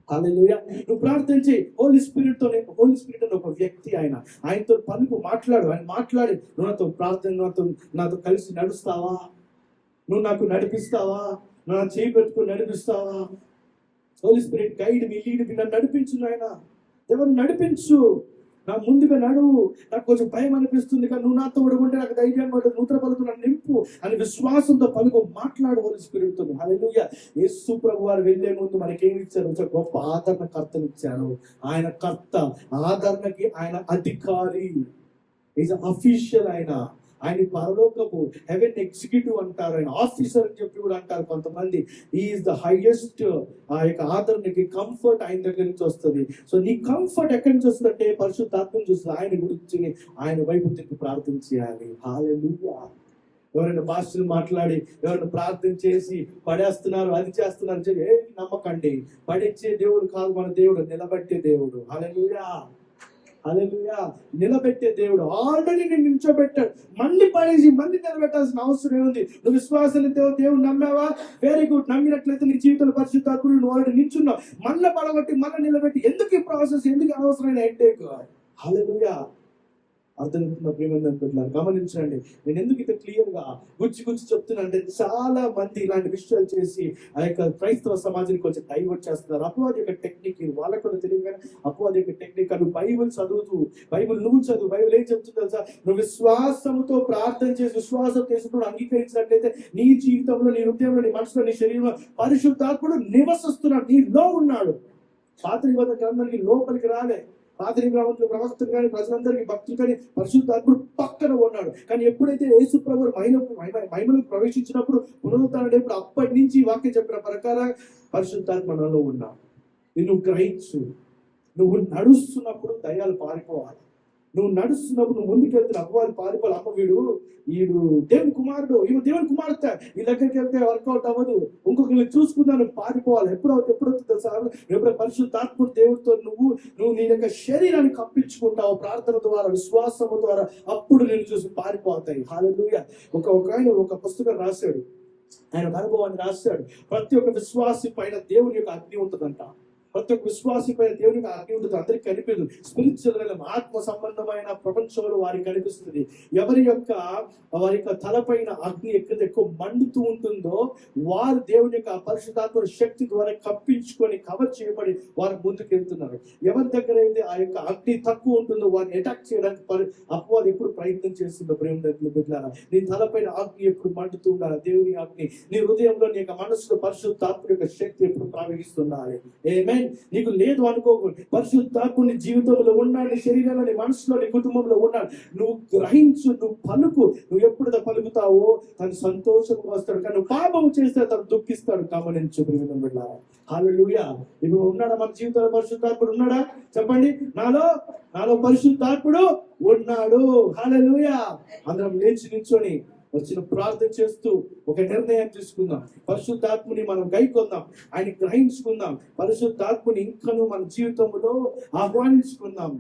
హల్లెలూయా. నువ్వు ప్రార్థించి హోలీ స్పిరిట్ అని ఒక వ్యక్తి, ఆయనతో పలుకు మాట్లాడు. ఆయన మాట్లాడి, నువ్వు నాతో ప్రార్థన, నాతో కలిసి నడుస్తావా, నువ్వు నాకు నడిపిస్తావా, నా చేయి పెట్టుకుని నడిపిస్తావా? హోలీ స్పిరిట్ గైడ్ మీ, లీడ్ మీ, నన్ను నడిపించు నాయన, ఎవరు నడిపించు, నా ముందుగా నడువు, నాకు కొంచెం భయం అనిపిస్తుంది కానీ నువ్వు నాతో ఉంటే నాకు ధైర్యం పడుతుంది, నూతన పలుకు నన్ను నింపు అని విశ్వాసంతో పలుకు మాట్లాడు హోలీ స్పిరిట్ తో. హల్లెలూయా. యేసు ప్రభు వారు వెళ్లే ముందు మనకి ఏమి ఇచ్చారు? గొప్ప ఆదరణకర్తను ఇచ్చారు. ఆయన కర్త, ఆదరణకి ఆయన అధికారి, ఈజ్ అఫీషియల్. ఆయన పరలోకపు హెవెన్ ఎగ్జిక్యూటివ్ అంటారు, ఆయన ఆఫీసర్ అని చెప్పి కూడా అంటారు కొంతమంది. Is the highest. ఆ యొక్క ఆదరణకి కంఫర్ట్ ఆయన దగ్గర నుంచి వస్తుంది. సో నీ కంఫర్ట్ ఎక్కడి నుంచి వస్తుందంటే పరిశుద్ధాత్మను చూస్తుంది. ఆయన గురించి ఆయన వైపు తిప్పి ప్రార్థన చేయాలి. హల్లెలూయా. ఎవరైనా భాషలు మాట్లాడి, ఎవరైనా ప్రార్థన చేసి పడేస్తున్నారు, అది చేస్తున్నారు చెప్పి నమ్మకండి. పడేచ్చే దేవుడు కాదు మన దేవుడు, నిలబెట్టే దేవుడు. హల్లెలూయా. హల్లెలూయా. నిలబెట్టే దేవుడు. ఆల్రెడీ నేను నిల్చోబెట్టాడు, మళ్ళీ పడేసి మళ్ళీ నిలబెట్టాల్సిన అవసరం ఏముంది? నువ్వు విశ్వాసంతో దేవుడు నమ్మావా? Very good. నమ్మినట్లయితే నీ జీవితంలో పరిశుద్ధాత్ముడు నువ్వు ఆల్రెడీ నిల్చున్నావు. మళ్ళీ పడగొట్టి మళ్ళీ నిలబెట్టి ఎందుకు ఈ ప్రాసెస్? ఎందుకు అవసరమైన హెడ్ఏక్? హల్లెలూయా. అర్థమవుతున్న ప్రియమైన బిడ్డలారా, గమనించండి. నేను ఎందుకు ఇంత క్లియర్ గా గుచ్చి చెప్తున్నా అంటే, చాలా మంది ఇలాంటి విషయాలు చేసి ఆ యొక్క క్రైస్తవ సమాజానికి కొంచెం డైవర్ట్ చేస్తున్నారు. అపవాది యొక్క టెక్నిక్ ఇది వాళ్ళకు కూడా తెలియదు, కానీ అపవాది యొక్క టెక్నిక్. నువ్వు బైబిల్ చదువుతూ, నువ్వు చదువు. బైబిల్ ఏం చెప్తుంది తెలుసా? నువ్వు విశ్వాసంతో ప్రార్థన చేసి విశ్వాసం చేసుకుంటూ అంగీకరించినట్లయితే నీ జీవితంలో, నీ హృదయంలో, నీ మనసులో, నీ శరీరంలో పరిశుద్ధాత్ముడు నివసిస్తున్నాడు, నీలో ఉన్నాడు. పాత నిబంధన గ్రంథానికి లోపలికి రాలే. పాత నిబంధనలు ప్రవక్తలు కానీ ప్రజలందరికీ భక్తులు కానీ పరిశుద్ధాత్ముడు పక్కన ఉన్నాడు. కానీ ఎప్పుడైతే యేసు ప్రభువు మహిమలకు ప్రవేశించినప్పుడు, పునరుత్థానమైనప్పుడు, అప్పటి నుంచి వాక్యం చెప్పిన ప్రకారం పరిశుద్ధాత్మలో ఉన్నావు. నువ్వు గ్రహించు. నువ్వు నడుస్తున్నప్పుడు దయ్యాలు పారిపోవాలి. నువ్వు నడుస్తున్నప్పుడు, నువ్వు ముందుకెళ్తున్న అపవాది పారిపోవాలి. అమ్మ వీడు దేవుని కుమారుడు, ఈమె దేవుని కుమార్తె, ఈ దగ్గరికి వెళ్తే వర్కౌట్ అవ్వదు, ఇంకొకరిని చూసుకుందాను, పారిపోవాలి. ఎప్పుడవుతుంది తెలుసా? ఎప్పుడో పరిశుద్ధాత్ముడు దేవుడితో నువ్వు నీ యొక్క శరీరాన్ని కప్పించుకుంటావు ప్రార్థన ద్వారా, విశ్వాసము ద్వారా, అప్పుడు నేను చూసి పారిపోతాయి. హల్లెలూయా. ఒక పుస్తకం రాశాడు, ఆయన అనుభవాన్ని రాశాడు. ప్రతి ఒక్క విశ్వాసి పైన దేవుని యొక్క అగ్ని ఉంటుందంట. ప్రతి ఒక్క విశ్వాసి పైన దేవుని యొక్క అగ్ని ఉంటుంది. అందరికి కనిపించదు. స్పిరిచువల్ ఆత్మ సంబంధమైన ప్రపంచంలో వారికి కనిపిస్తుంది. వారి యొక్క తలపైన అగ్ని ఎక్కడైతే ఎక్కువ మండుతూ ఉంటుందో, వారు దేవుని యొక్క పరిశుద్ధాత్మ శక్తి ద్వారా కప్పించుకొని కవర్ చేయబడి వారు ముందుకు వెళ్తున్నారు. ఎవరి దగ్గర అయితే ఆ యొక్క అగ్ని తక్కువ ఉంటుందో వారిని అటాక్ చేయడానికి అపవాది ఎప్పుడు ప్రయత్నం చేస్తుందో. ప్రేమ బిడ్డలారా, నీ తలపైన అగ్ని ఎప్పుడు మండుతూ ఉండాలి. దేవుని అగ్ని నీ హృదయంలో, నీ యొక్క మనసులో పరిశుద్ధాత్మ యొక్క శక్తి ఎప్పుడు ప్రవహిస్తుండాలి. ఆమేన్. నీకు లేదు అనుకోకూడదు. పరిశుద్ధాత్ముని జీవితంలో ఉన్నాడు, నీ శరీరంలో, నీ మనసులో, నీ కుటుంబంలో ఉన్నాడు. నువ్వు గ్రహించు, నువ్వు పలుకు. నువ్వు ఎప్పుడు పలుకుతావో తను సంతోషంగా వస్తాడు, కానీ నువ్వు పాపము చేస్తే తను దుఃఖిస్తాడు. గమనించు ప్రియమైన బిడ్డలారా. హల్లెలూయా. ఇప్పుడు ఉన్నాడా మన జీవితంలో పరిశుద్ధాత్ముడు? ఉన్నాడా? చెప్పండి. నాలో పరిశుద్ధాత్ముడు ఉన్నాడు. హల్లెలూయా. అందరం లేచి నిల్చొని వచ్చిన ప్రార్థన చేస్తూ ఒక నిర్ణయం తీసుకుందాం. పరిశుద్ధాత్ముని మనం గైకొందాం, ఆయన గ్రహించుకుందాం. పరిశుద్ధాత్ముని ఇంకను మన జీవితంలో ఆహ్వానించుకుందాం.